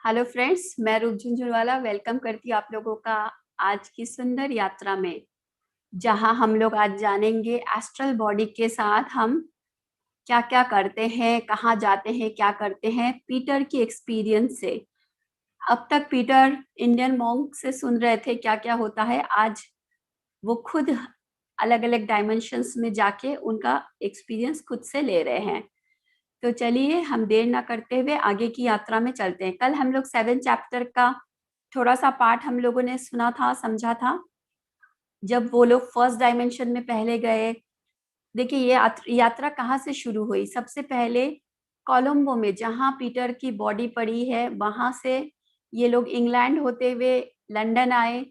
Hello friends, मैं रूप Jhunjhunwala welcome करती हूँ आप लोगों का आज की सुंदर यात्रा में, जहां हम लोग आज जानेंगे एस्ट्रल बॉडी के साथ हम क्या क्या करते हैं, कहाँ जाते हैं, क्या करते हैं पीटर की एक्सपीरियंस से। अब तक पीटर इंडियन मॉन्क से सुन रहे थे क्या क्या होता है, आज वो खुद अलग अलग डायमेंशंस में जाके उनका एक्सपीरियंस खुद से ले रहे हैं। तो चलिए हम देर ना करते हुए आगे की यात्रा में चलते हैं। कल हम लोग 7 चैप्टर का थोड़ा सा पार्ट हम लोगों ने सुना था, समझा था। जब वो लोग फर्स्ट डायमेंशन में पहले गए, देखिए ये यात्रा कहाँ से शुरू हुई। सबसे पहले कोलंबो में, जहाँ पीटर की बॉडी पड़ी है, वहां से ये लोग इंग्लैंड होते हुए लंदन आए।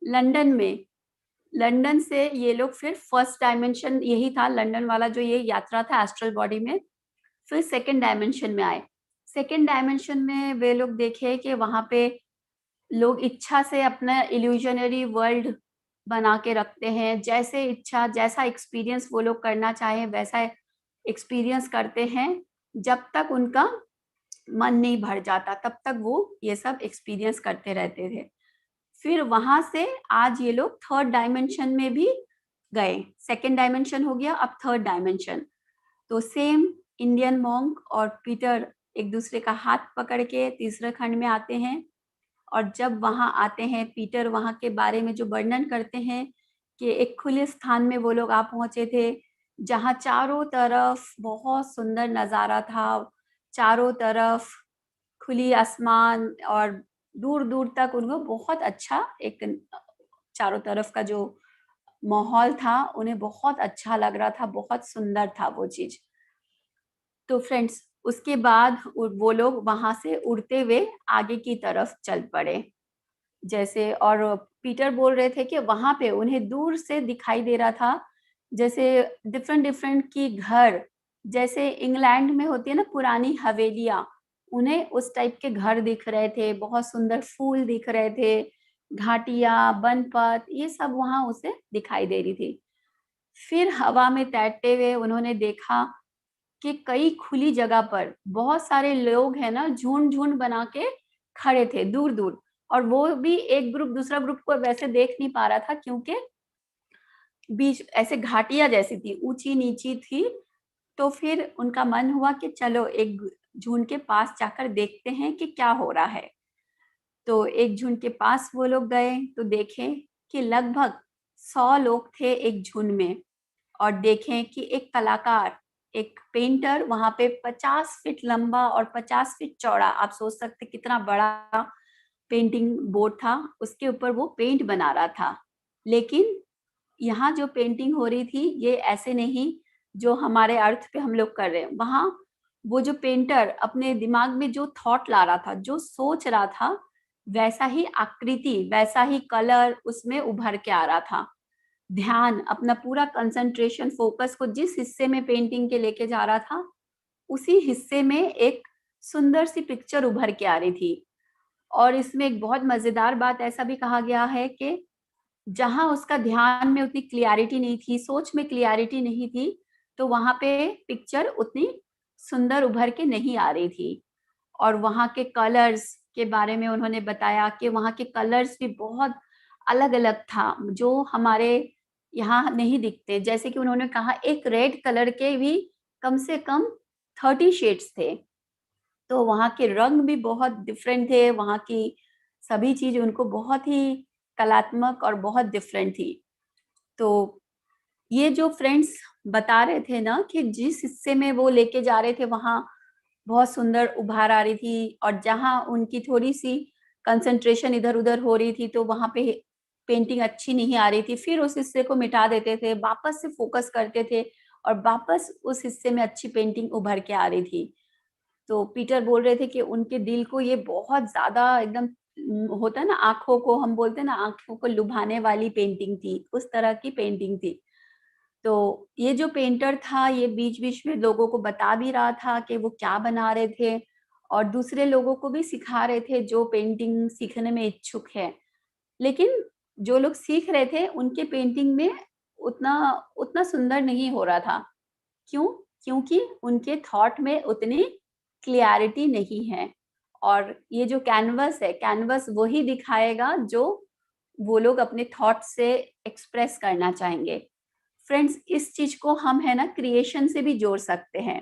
लंदन में, लंदन से ये लोग फिर फर्स्ट डायमेंशन यही था, लंदन वाला जो ये यात्रा था एस्ट्रल बॉडी में। फिर सेकेंड डायमेंशन में आए। सेकेंड डायमेंशन में वे लोग देखे कि वहां पे लोग इच्छा से अपना इल्यूजनरी वर्ल्ड बना के रखते हैं, जैसे इच्छा, जैसा एक्सपीरियंस वो लोग करना चाहे वैसा एक्सपीरियंस करते हैं। जब तक उनका मन नहीं भर जाता तब तक वो ये सब एक्सपीरियंस करते रहते थे। फिर वहां से आज ये लोग थर्ड डायमेंशन में भी गए। सेकेंड डायमेंशन हो गया, अब थर्ड डायमेंशन। तो सेम इंडियन मॉन्क और पीटर एक दूसरे का हाथ पकड़ के तीसरे खंड में आते हैं। और जब वहां आते हैं, पीटर वहां के बारे में जो वर्णन करते हैं कि एक खुले स्थान में वो लोग आ पहुंचे थे, जहां चारों तरफ बहुत सुंदर नजारा था। चारों तरफ खुली आसमान और दूर दूर तक उनको बहुत अच्छा एक चारों तरफ का जो माहौल था उन्हें बहुत अच्छा लग रहा था, बहुत सुंदर था वो चीज। तो फ्रेंड्स, उसके बाद वो लोग वहां से उड़ते हुए आगे की तरफ चल पड़े। जैसे, और पीटर बोल रहे थे कि वहां पे उन्हें दूर से दिखाई दे रहा था जैसे डिफरेंट डिफरेंट की घर, जैसे इंग्लैंड में होती है ना पुरानी हवेलियां, उन्हें उस टाइप के घर दिख रहे थे। बहुत सुंदर फूल दिख रहे थे, घाटियां, बनपत, ये सब वहां उसे दिखाई दे रही थी। फिर हवा में तैरते हुए उन्होंने देखा कि कई खुली जगह पर बहुत सारे लोग हैं ना, झुंड झुंड बना के खड़े थे दूर दूर। और वो भी एक ग्रुप दूसरा ग्रुप को वैसे देख नहीं पा रहा था, क्योंकि बीच ऐसे घाटियां जैसी थी, ऊंची नीची थी। तो फिर उनका मन हुआ कि चलो एक झुंड के पास जाकर देखते हैं कि क्या हो रहा है। तो एक झुंड के पास वो लोग गए तो देखें कि लगभग 100 लोग थे एक झुंड में। और देखें कि एक कलाकार, एक पेंटर वहां पे 50 फीट लंबा और 50 फीट चौड़ा, आप सोच सकते कितना बड़ा पेंटिंग बोर्ड था, उसके ऊपर वो पेंट बना रहा था। लेकिन यहाँ जो पेंटिंग हो रही थी ये ऐसे नहीं जो हमारे अर्थ पे हम लोग कर रहे हैं। वहां वो जो पेंटर अपने दिमाग में जो थॉट ला रहा था, जो सोच रहा था, वैसा ही आकृति, वैसा ही कलर उसमें उभर के आ रहा था। ध्यान, अपना पूरा कंसंट्रेशन, फोकस को जिस हिस्से में पेंटिंग के लेके जा रहा था, उसी हिस्से में एक सुंदर सी पिक्चर उभर के आ रही थी। और इसमें एक बहुत मजेदार बात ऐसा भी कहा गया है कि जहां उसका ध्यान में उतनी क्लियरिटी नहीं थी, सोच में क्लियरिटी नहीं थी, तो वहां पे पिक्चर उतनी सुंदर उभर के नहीं आ रही थी। और वहां के कलर्स के बारे में उन्होंने बताया कि वहां के कलर्स भी बहुत अलग अलग था, जो हमारे यहाँ नहीं दिखते। जैसे कि उन्होंने कहा एक रेड कलर के भी कम से कम 30 शेड्स थे। तो वहाँ के रंग भी बहुत डिफरेंट थे, वहाँ की सभी चीज उनको बहुत ही कलात्मक और बहुत डिफरेंट थी। तो ये जो फ्रेंड्स बता रहे थे ना कि जिस हिस्से में वो लेके जा रहे थे वहाँ बहुत सुंदर उभार आ रही थी, और जहाँ उनकी थोड़ी सी कंसंट्रेशन इधर उधर हो रही थी तो वहाँ पे पेंटिंग अच्छी नहीं आ रही थी। फिर उस हिस्से को मिटा देते थे, वापस से फोकस करते थे, और वापस उस हिस्से में अच्छी पेंटिंग उभर के आ रही थी। तो पीटर बोल रहे थे कि उनके दिल को ये बहुत ज्यादा एकदम होता है ना, आंखों को हम बोलते हैं ना, आंखों को लुभाने वाली पेंटिंग थी, उस तरह की पेंटिंग थी। तो ये जो पेंटर था ये बीच बीच में लोगों को बता भी रहा था कि वो क्या बना रहे थे, और दूसरे लोगों को भी सिखा रहे थे जो पेंटिंग सीखने में इच्छुक है। लेकिन जो लोग सीख रहे थे उनके पेंटिंग में उतना उतना सुंदर नहीं हो रहा था। क्यों? क्योंकि उनके थॉट में उतनी क्लियरिटी नहीं है। और ये जो कैनवस है, कैनवस वही दिखाएगा जो वो लोग अपने थॉट से एक्सप्रेस करना चाहेंगे। फ्रेंड्स, इस चीज को हम है ना क्रिएशन से भी जोड़ सकते हैं।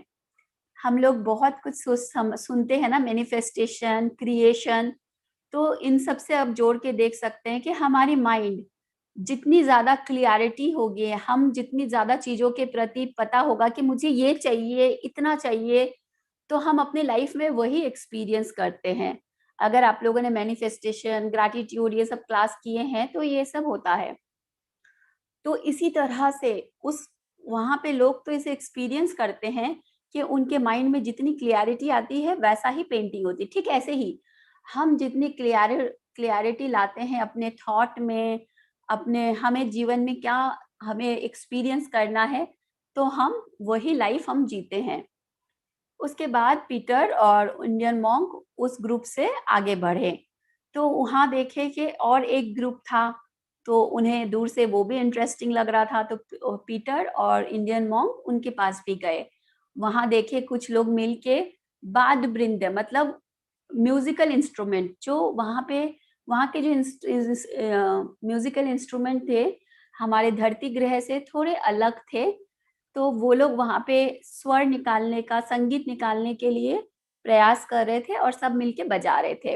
हम लोग बहुत कुछ सुनते हैं ना, मैनिफेस्टेशन, क्रिएशन, तो इन सब से अब जोड़ के देख सकते हैं कि हमारी माइंड जितनी ज्यादा क्लियरिटी होगी, हम जितनी ज्यादा चीजों के प्रति पता होगा कि मुझे ये चाहिए, इतना चाहिए, तो हम अपने लाइफ में वही एक्सपीरियंस करते हैं। अगर आप लोगों ने मैनिफेस्टेशन, ग्रैटिट्यूड ये सब क्लास किए हैं तो ये सब होता है। तो इसी तरह से उस वहां पे लोग तो इसे एक्सपीरियंस करते हैं कि उनके माइंड में जितनी क्लियरिटी आती है वैसा ही पेंटिंग होती है। ठीक ऐसे ही हम जितनी क्लियरिटी लाते हैं अपने थॉट में, अपने हमें जीवन में क्या हमें एक्सपीरियंस करना है, तो हम वही लाइफ हम जीते हैं। उसके बाद पीटर और इंडियन मॉन्क उस ग्रुप से आगे बढ़े, तो वहां देखे कि और एक ग्रुप था, तो उन्हें दूर से वो भी इंटरेस्टिंग लग रहा था, तो पीटर और इंडियन मॉन्क उनके पास भी गए। वहां देखे कुछ लोग मिलके वाद वृंद, मतलब म्यूजिकल इंस्ट्रूमेंट, जो वहां पे वहां के जो म्यूजिकल इंस्ट्रूमेंट थे हमारे धरती ग्रह से थोड़े अलग थे। तो वो लोग वहां पे स्वर निकालने का, संगीत निकालने के लिए प्रयास कर रहे थे और सब मिलके बजा रहे थे।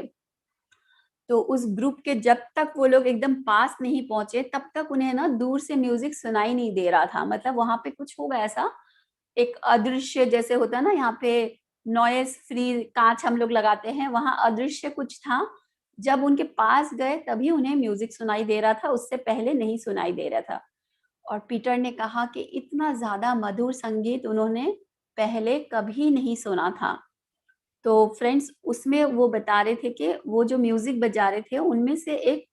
तो उस ग्रुप के जब तक वो लोग एकदम पास नहीं पहुंचे तब तक उन्हें ना दूर से म्यूजिक सुनाई नहीं दे रहा था। मतलब वहां पे कुछ होगा ऐसा, एक अदृश्य जैसे होता है ना, यहाँ पे नॉइस फ्री कांच हम लोग लगाते हैं, वहां अदृश्य कुछ था। जब उनके पास गए तभी उन्हें म्यूजिक सुनाई दे रहा था, उससे पहले नहीं सुनाई दे रहा था। और पीटर ने कहा कि इतना ज्यादा मधुर संगीत उन्होंने पहले कभी नहीं सुना था। तो फ्रेंड्स, उसमें वो बता रहे थे कि वो जो म्यूजिक बजा रहे थे उनमें से एक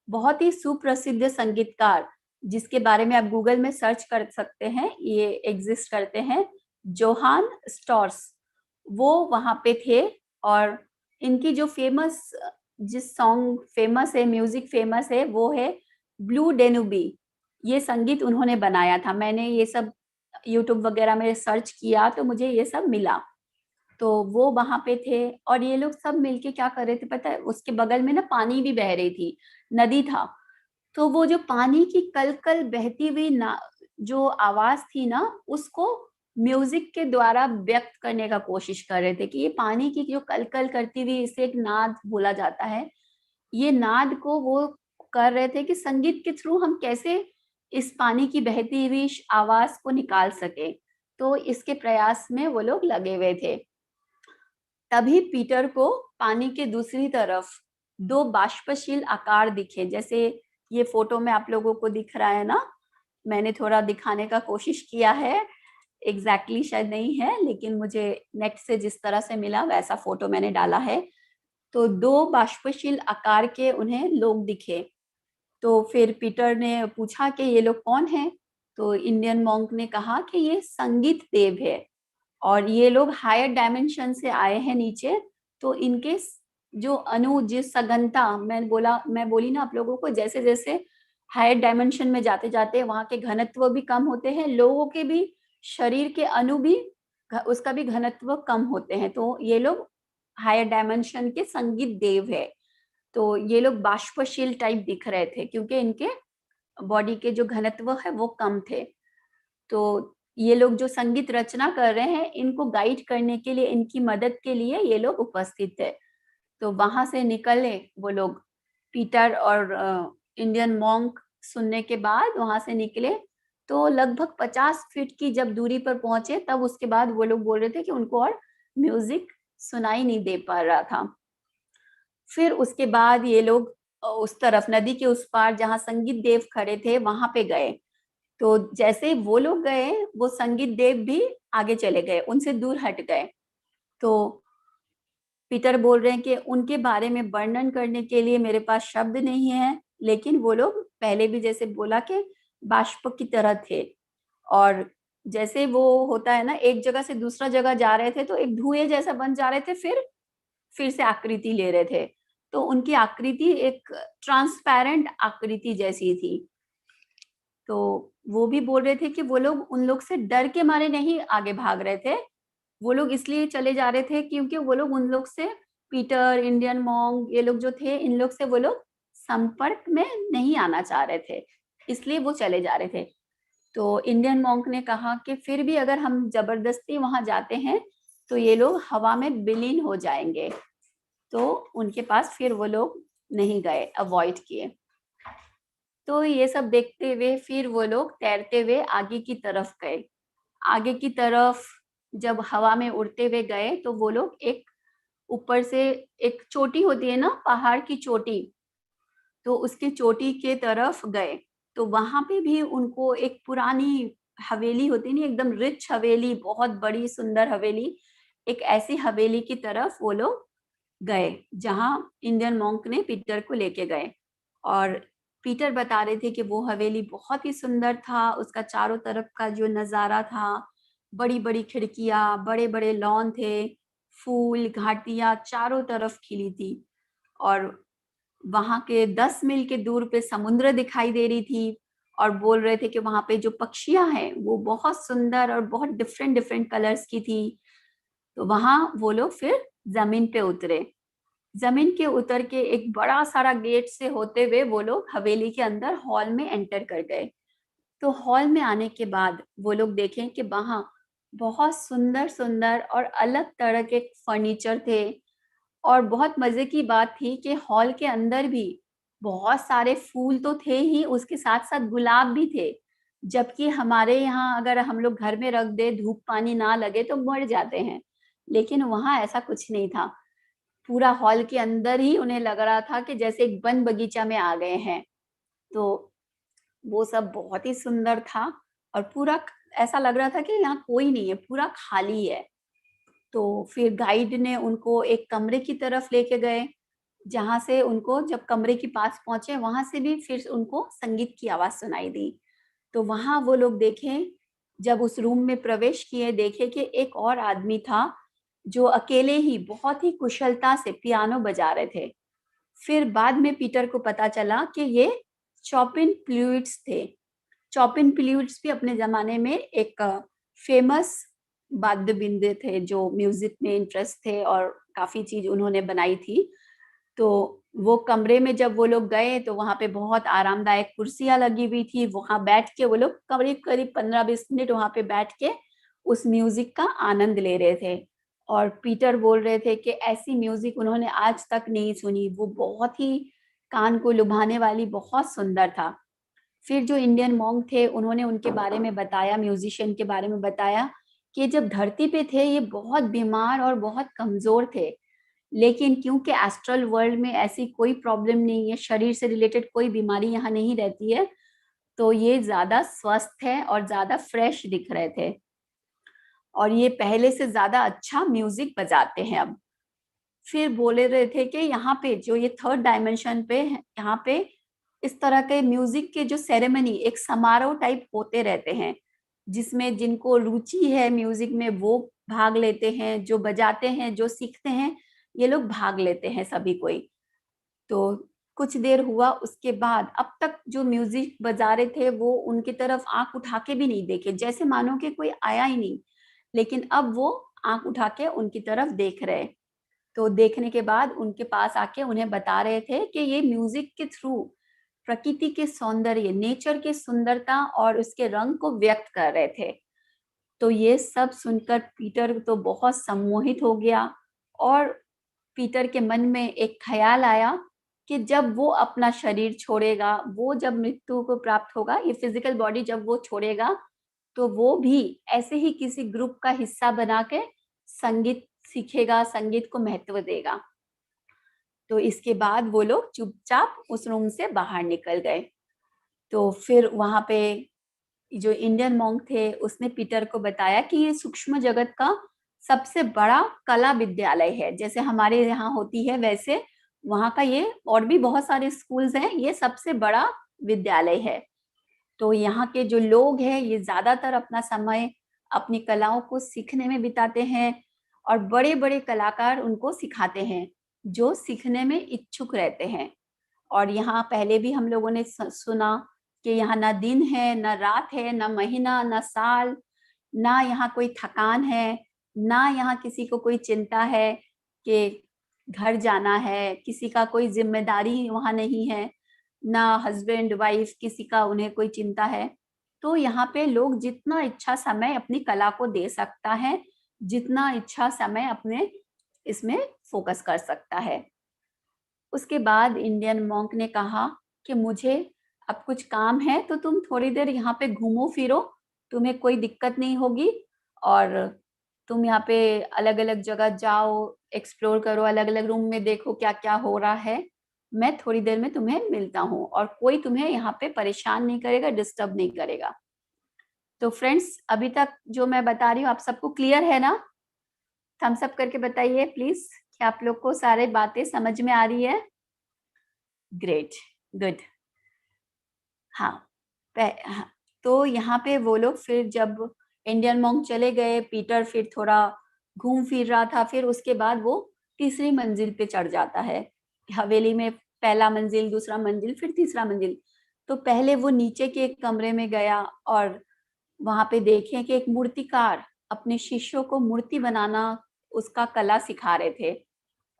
बहुत ही सुप्रसिद्ध संगीतकार, जिसके बारे में आप गूगल में सर्च कर सकते हैं, ये एग्जिस्ट करते हैं, जोहान स्टॉर्स, वो वहां पे थे। और इनकी जो फेमस, जिस सॉन्ग फेमस है, म्यूजिक फेमस है, वो है ब्लू डेनुबी। ये संगीत उन्होंने बनाया था। मैंने ये सब यूट्यूब वगैरह में सर्च किया तो मुझे ये सब मिला। तो वो वहां पे थे और ये लोग सब मिलके क्या कर रहे थे पता है, उसके बगल में ना पानी भी बह रही थी, नदी था। तो वो जो पानी की कल कल बहती हुई ना जो आवाज थी ना, उसको म्यूजिक के द्वारा व्यक्त करने का कोशिश कर रहे थे कि ये पानी की जो कल कल करती हुई, इसे एक नाद बोला जाता है, ये नाद को वो कर रहे थे कि संगीत के थ्रू हम कैसे इस पानी की बहती हुई आवाज को निकाल सके। तो इसके प्रयास में वो लोग लगे हुए थे। तभी पीटर को पानी के दूसरी तरफ दो बाष्पशील आकार दिखे, जैसे ये फोटो में आप लोगों को दिख रहा है ना। मैंने थोड़ा दिखाने का कोशिश किया है, एग्जैक्टली शायद नहीं है, लेकिन मुझे नेट से जिस तरह से मिला वैसा फोटो मैंने डाला है। तो दो बाष्पशील आकार के उन्हें लोग दिखे। तो फिर पीटर ने पूछा कि ये लोग कौन हैं। तो इंडियन मॉन्क ने कहा कि ये संगीत देव है और ये लोग हायर डायमेंशन से आए हैं नीचे। तो इनके जो अणु, जिस सघनता मैं बोली ना आप लोगों को, जैसे जैसे हायर डायमेंशन में जाते जाते वहां के घनत्व भी कम होते हैं, लोगों के भी शरीर के अणु भी उसका भी घनत्व कम होते हैं। तो ये लोग हायर डायमेंशन के संगीत देव है। तो ये लोग बाष्पशील टाइप दिख रहे थे क्योंकि इनके बॉडी के जो घनत्व है वो कम थे। तो ये लोग जो संगीत रचना कर रहे हैं, इनको गाइड करने के लिए, इनकी मदद के लिए ये लोग उपस्थित थे। तो वहां से निकले वो लोग, पीटर और इंडियन मॉन्क सुनने के बाद वहां से निकले। तो लगभग 50 फीट की जब दूरी पर पहुंचे तब उसके बाद वो लोग बोल रहे थे कि उनको और म्यूजिक सुनाई नहीं दे पा रहा था। फिर उसके बाद ये लोग उस तरफ नदी के उस पार जहाँ संगीत देव खड़े थे वहां पे गए। तो जैसे वो लोग गए, वो संगीत देव भी आगे चले गए, उनसे दूर हट गए। तो पीटर बोल रहे हैं कि उनके बारे में वर्णन करने के लिए मेरे पास शब्द नहीं है, लेकिन वो लोग पहले भी जैसे बोला कि बाष्प की तरह थे। और जैसे वो होता है ना, एक जगह से दूसरा जगह जा रहे थे तो एक धुएं जैसा बन जा रहे थे, फिर से आकृति ले रहे थे। तो उनकी आकृति एक ट्रांसपेरेंट आकृति जैसी थी। तो वो भी बोल रहे थे कि वो लोग उन लोग से डर के मारे नहीं आगे भाग रहे थे, वो लोग इसलिए चले जा रहे थे क्योंकि वो लोग उन लोग से पीटर, इंडियन मॉन्क, ये लोग जो थे, इन लोग से वो लोग संपर्क में नहीं आना चाह रहे थे, इसलिए वो चले जा रहे थे। तो इंडियन मॉन्क ने कहा कि फिर भी अगर हम जबरदस्ती वहां जाते हैं तो ये लोग हवा में विलीन हो जाएंगे, तो उनके पास फिर वो लोग नहीं गए, अवॉइड किए। तो ये सब देखते हुए फिर वो लोग तैरते हुए आगे की तरफ गए। आगे की तरफ जब हवा में उड़ते हुए गए तो वो लोग एक ऊपर से, एक चोटी होती है ना, पहाड़ की चोटी, तो उसकी चोटी के तरफ गए। तो वहां पे भी उनको एक पुरानी हवेली होती नहीं, एकदम रिच हवेली, बहुत बड़ी सुंदर हवेली, एक ऐसी हवेली की तरफ वो लोग गए जहां इंडियन मॉन्क ने पीटर को लेके गए। और पीटर बता रहे थे कि वो हवेली बहुत ही सुंदर था, उसका चारों तरफ का जो नजारा था, बड़ी बड़ी खिड़कियां, बड़े बड़े लॉन थे, फूल घाटियां चारों तरफ खिली थी, और वहां के 10 मील के दूर पे समुद्र दिखाई दे रही थी। और बोल रहे थे कि वहां पे जो पक्षियां हैं वो बहुत सुंदर और बहुत डिफरेंट डिफरेंट कलर्स की थी। तो वहां वो लोग फिर जमीन पे उतरे। जमीन के उतर के एक बड़ा सारा गेट से होते हुए वो लोग हवेली के अंदर हॉल में एंटर कर गए। तो हॉल में आने के बाद वो लोग देखें कि वहां बहुत सुंदर सुंदर और अलग तरह के फर्नीचर थे। और बहुत मजे की बात थी कि हॉल के अंदर भी बहुत सारे फूल तो थे ही, उसके साथ साथ गुलाब भी थे। जबकि हमारे यहाँ अगर हम लोग घर में रख दे, धूप पानी ना लगे तो मर जाते हैं, लेकिन वहां ऐसा कुछ नहीं था। पूरा हॉल के अंदर ही उन्हें लग रहा था कि जैसे एक वन बगीचा में आ गए हैं। तो वो सब बहुत ही सुंदर था, और पूरा ऐसा लग रहा था कि यहाँ कोई नहीं है, पूरा खाली है। तो फिर गाइड ने उनको एक कमरे की तरफ लेके गए, जहां से उनको, जब कमरे के पास पहुंचे वहां से भी फिर उनको संगीत की आवाज सुनाई दी। तो वहां वो लोग देखें, जब उस रूम में प्रवेश किए, देखे कि एक और आदमी था जो अकेले ही बहुत ही कुशलता से पियानो बजा रहे थे। फिर बाद में पीटर को पता चला कि ये चॉपिन प्लूइट्स थे। चॉपिन प्लूइट्स भी अपने जमाने में एक फेमस वाद्य बिंदु थे, जो म्यूजिक में इंटरेस्ट थे और काफी चीज उन्होंने बनाई थी। तो वो कमरे में जब वो लोग गए तो वहां पे बहुत आरामदायक कुर्सियां लगी हुई थी, वहां बैठ के वो लोग करीब करीब 15-20 मिनट वहां पे बैठ के उस म्यूजिक का आनंद ले रहे थे। और पीटर बोल रहे थे कि ऐसी म्यूजिक उन्होंने आज तक नहीं सुनी, वो बहुत ही कान को लुभाने वाली, बहुत सुंदर था। फिर जो इंडियन मॉन्क थे उन्होंने उनके बारे में बताया, म्यूजिशियन के बारे में बताया, कि जब धरती पे थे ये बहुत बीमार और बहुत कमजोर थे, लेकिन क्योंकि एस्ट्रल वर्ल्ड में ऐसी कोई प्रॉब्लम नहीं है, शरीर से रिलेटेड कोई बीमारी यहाँ नहीं रहती है, तो ये ज्यादा स्वस्थ है और ज्यादा फ्रेश दिख रहे थे, और ये पहले से ज्यादा अच्छा म्यूजिक बजाते हैं अब। फिर बोले रहे थे कि यहाँ पे जो ये थर्ड डायमेंशन पे है, यहाँ पे इस तरह के म्यूजिक के जो सेरेमनी, एक समारोह टाइप होते रहते हैं, जिसमें जिनको रुचि है म्यूजिक में वो भाग लेते हैं, जो बजाते हैं, जो सीखते हैं, ये लोग भाग लेते हैं सभी कोई। तो कुछ देर हुआ, उसके बाद अब तक जो म्यूजिक बजा रहे थे वो उनकी तरफ आंख उठा के भी नहीं देखे, जैसे मानो कि कोई आया ही नहीं, लेकिन अब वो आंख उठा के उनकी तरफ देख रहे। तो देखने के बाद उनके पास आके उन्हें बता रहे थे कि ये म्यूजिक के थ्रू प्रकृति के सौंदर्य, नेचर के सुंदरता और उसके रंग को व्यक्त कर रहे थे। तो ये सब सुनकर पीटर तो बहुत सम्मोहित हो गया, और पीटर के मन में एक ख्याल आया कि जब वो अपना शरीर छोड़ेगा, वो जब मृत्यु को प्राप्त होगा, ये फिजिकल बॉडी जब वो छोड़ेगा, तो वो भी ऐसे ही किसी ग्रुप का हिस्सा बना के संगीत सीखेगा, संगीत को महत्व देगा। तो इसके बाद वो लोग चुपचाप उस रूम से बाहर निकल गए। तो फिर वहां पे जो इंडियन मॉन्क थे उसने पीटर को बताया कि ये सूक्ष्म जगत का सबसे बड़ा कला विद्यालय है, जैसे हमारे यहाँ होती है वैसे वहां का ये, और भी बहुत सारे स्कूल्स हैं, ये सबसे बड़ा विद्यालय है। तो यहाँ के जो लोग हैं ये ज्यादातर अपना समय अपनी कलाओं को सीखने में बिताते हैं, और बड़े बड़े कलाकार उनको सिखाते हैं जो सीखने में इच्छुक रहते हैं। और यहाँ पहले भी हम लोगों ने सुना कि यहाँ ना दिन है, ना रात है, ना महीना, ना साल, ना यहाँ कोई थकान है, ना यहाँ किसी को कोई चिंता है कि घर जाना है, किसी का कोई जिम्मेदारी वहाँ नहीं है, ना हस्बैंड वाइफ किसी का उन्हें कोई चिंता है, तो यहाँ पे लोग जितना इच्छा समय अपनी कला को दे सकता है, जितना इच्छा समय अपने इसमें फोकस कर सकता है। उसके बाद इंडियन मॉन्क ने कहा कि मुझे अब कुछ काम है, तो तुम थोड़ी देर यहाँ पे घूमो फिरो, तुम्हें कोई दिक्कत नहीं होगी, और तुम यहाँ पे अलग अलग जगह जाओ, एक्सप्लोर करो, अलग अलग रूम में देखो क्या क्या हो रहा है, मैं थोड़ी देर में तुम्हें मिलता हूँ, और कोई तुम्हें यहाँ पे परेशान नहीं करेगा, डिस्टर्ब नहीं करेगा। तो फ्रेंड्स, अभी तक जो मैं बता रही हूँ आप सबको क्लियर है ना? थम्स अप करके बताइए प्लीज कि आप लोग को सारी बातें समझ में आ रही है। Great, good. हाँ, हाँ, तो यहाँ पे वो लोग फिर जब इंडियन मॉन्क चले गए, पीटर फिर थोड़ा घूम फिर रहा था, फिर उसके बाद वो तीसरी मंजिल पे चढ़ जाता है। हवेली में पहला मंजिल, दूसरा मंजिल, फिर तीसरा मंजिल। तो पहले वो नीचे के एक कमरे में गया और वहां पे देखे कि एक मूर्तिकार अपने शिष्यों को मूर्ति बनाना, उसका कला सिखा रहे थे।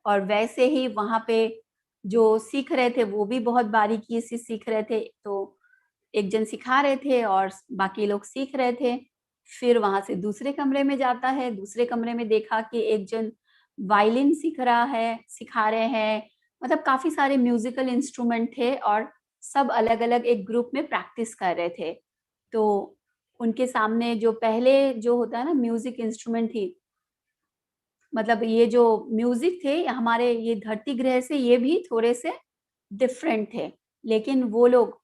और वैसे ही वहां पे जो सीख रहे थे वो भी बहुत बारीकी से सीख रहे थे। तो एक जन सिखा रहे थे और बाकी लोग सीख रहे थे। फिर वहां से दूसरे कमरे में जाता है, दूसरे कमरे में देखा कि एक जन वायलिन सीख रहा है, सिखा रहे हैं, मतलब काफी सारे म्यूजिकल इंस्ट्रूमेंट थे और सब अलग अलग एक ग्रुप में प्रैक्टिस कर रहे थे। तो उनके सामने जो पहले जो होता है ना म्यूजिक इंस्ट्रूमेंट थी, मतलब ये जो म्यूजिक थे हमारे ये धरती ग्रह से ये भी थोड़े से डिफरेंट थे। लेकिन वो लोग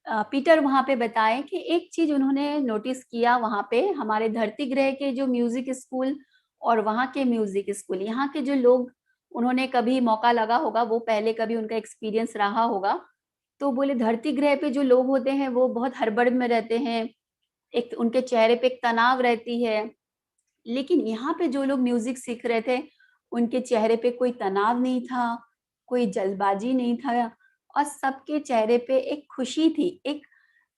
पीटर वहां पे बताए कि एक चीज उन्होंने नोटिस किया वहां पे, हमारे धरती ग्रह के जो म्यूजिक स्कूल और वहां के म्यूजिक स्कूल, यहाँ के जो लोग, उन्होंने कभी मौका लगा होगा, वो पहले कभी उनका एक्सपीरियंस रहा होगा, तो बोले धरती ग्रह पे जो लोग होते हैं वो बहुत हड़बड़ में रहते हैं, एक उनके चेहरे पे एक तनाव रहती है। लेकिन यहाँ पे जो लोग म्यूजिक सीख रहे थे उनके चेहरे पे कोई तनाव नहीं था, कोई जल्दबाजी नहीं था, और सबके चेहरे पे एक खुशी थी, एक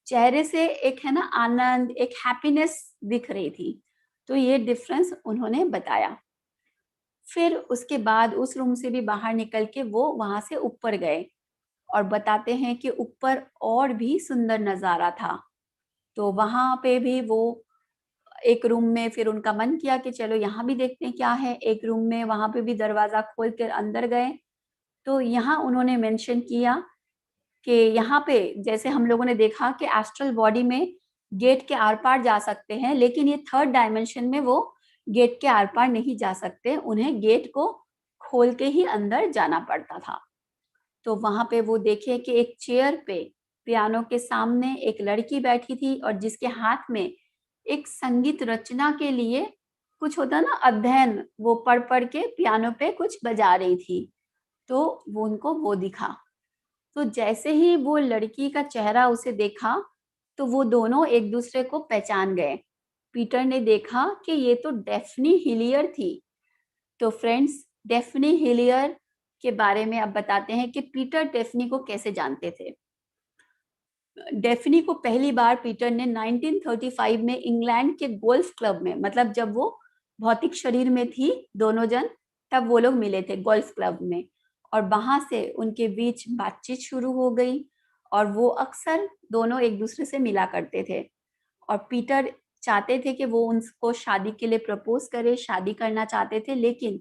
चेहरे से एक है ना आनंद, एक हैप्पीनेस दिख रही थी। तो ये डिफरेंस उन्होंने बताया। फिर उसके बाद उस रूम से भी बाहर निकल के वो वहां से ऊपर गए और बताते हैं कि ऊपर और भी सुंदर नजारा था। तो वहां पे भी वो एक रूम में फिर उनका मन किया कि चलो यहाँ भी देखते हैं क्या है। एक रूम में वहां पे भी दरवाजा खोल कर अंदर गए। तो यहाँ उन्होंने मेंशन किया कि यहाँ पे जैसे हम लोगों ने देखा कि एस्ट्रल बॉडी में गेट के आर पार जा सकते हैं, लेकिन ये थर्ड डायमेंशन में वो गेट के आर पार नहीं जा सकते, उन्हें गेट को खोल के ही अंदर जाना पड़ता था। तो वहां पे वो देखे कि एक चेयर पे पियानो के सामने एक लड़की बैठी थी और जिसके हाथ में एक संगीत रचना के लिए कुछ होता ना अध्ययन, वो पढ़ पढ़ के पियानो पे कुछ बजा रही थी। तो वो उनको वो दिखा। तो जैसे ही वो लड़की का चेहरा उसे देखा तो वो दोनों एक दूसरे को पहचान गए। पीटर ने देखा कि ये तो डेफ्नी हिलियर थी। तो फ्रेंड्स, डेफ्नी हिलियर के बारे में अब बताते हैं कि पीटर डेफ्नी को कैसे जानते थे। डेफ्नी को पहली बार पीटर ने 1935 में इंग्लैंड के गोल्फ क्लब में, मतलब जब वो भौतिक शरीर में थी दोनों जन, तब वो लोग मिले थे गोल्फ क्लब में, और वहां से उनके बीच बातचीत शुरू हो गई और वो अक्सर दोनों एक दूसरे से मिला करते थे। और पीटर चाहते थे कि वो उनको शादी के लिए प्रपोज करे, शादी करना चाहते थे, लेकिन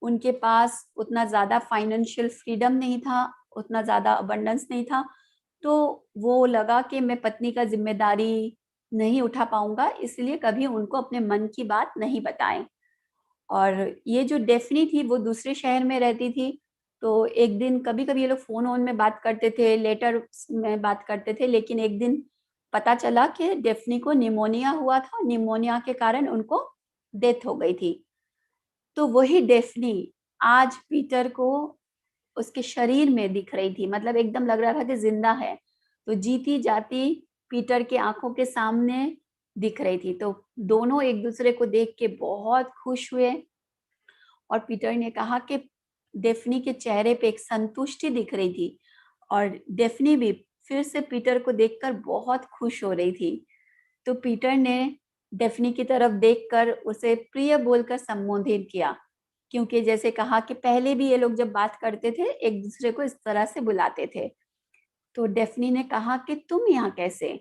उनके पास उतना ज्यादा फाइनेंशियल फ्रीडम नहीं था, उतना ज्यादा अबंडेंस नहीं था। तो वो लगा कि मैं पत्नी का जिम्मेदारी नहीं उठा पाऊंगा, इसलिए कभी उनको अपने मन की बात नहीं बताएं। और ये जो डेफनी थी वो दूसरे शहर में रहती थी। तो एक दिन कभी कभी ये लोग फोन ऑन में बात करते थे, लेटर में बात करते थे, लेकिन एक दिन पता चला कि डेफनी को निमोनिया हुआ था, निमोनिया के कारण उनको डेथ हो गई थी। तो वही डेफनी आज पीटर को उसके शरीर में दिख रही थी, मतलब एकदम लग रहा था कि जिंदा है। तो जीती जाती पीटर के आंखों के सामने दिख रही थी। तो दोनों एक दूसरे को देख के बहुत खुश हुए और पीटर ने कहा कि डेफनी के चेहरे पे एक संतुष्टि दिख रही थी और डेफनी भी फिर से पीटर को देखकर बहुत खुश हो रही थी। तो पीटर ने डेफनी की तरफ देखकर उसे प्रिय बोलकर संबोधित किया क्योंकि जैसे कहा कि पहले भी ये लोग जब बात करते थे एक दूसरे को इस तरह से बुलाते थे। तो डेफनी ने कहा कि तुम यहाँ कैसे?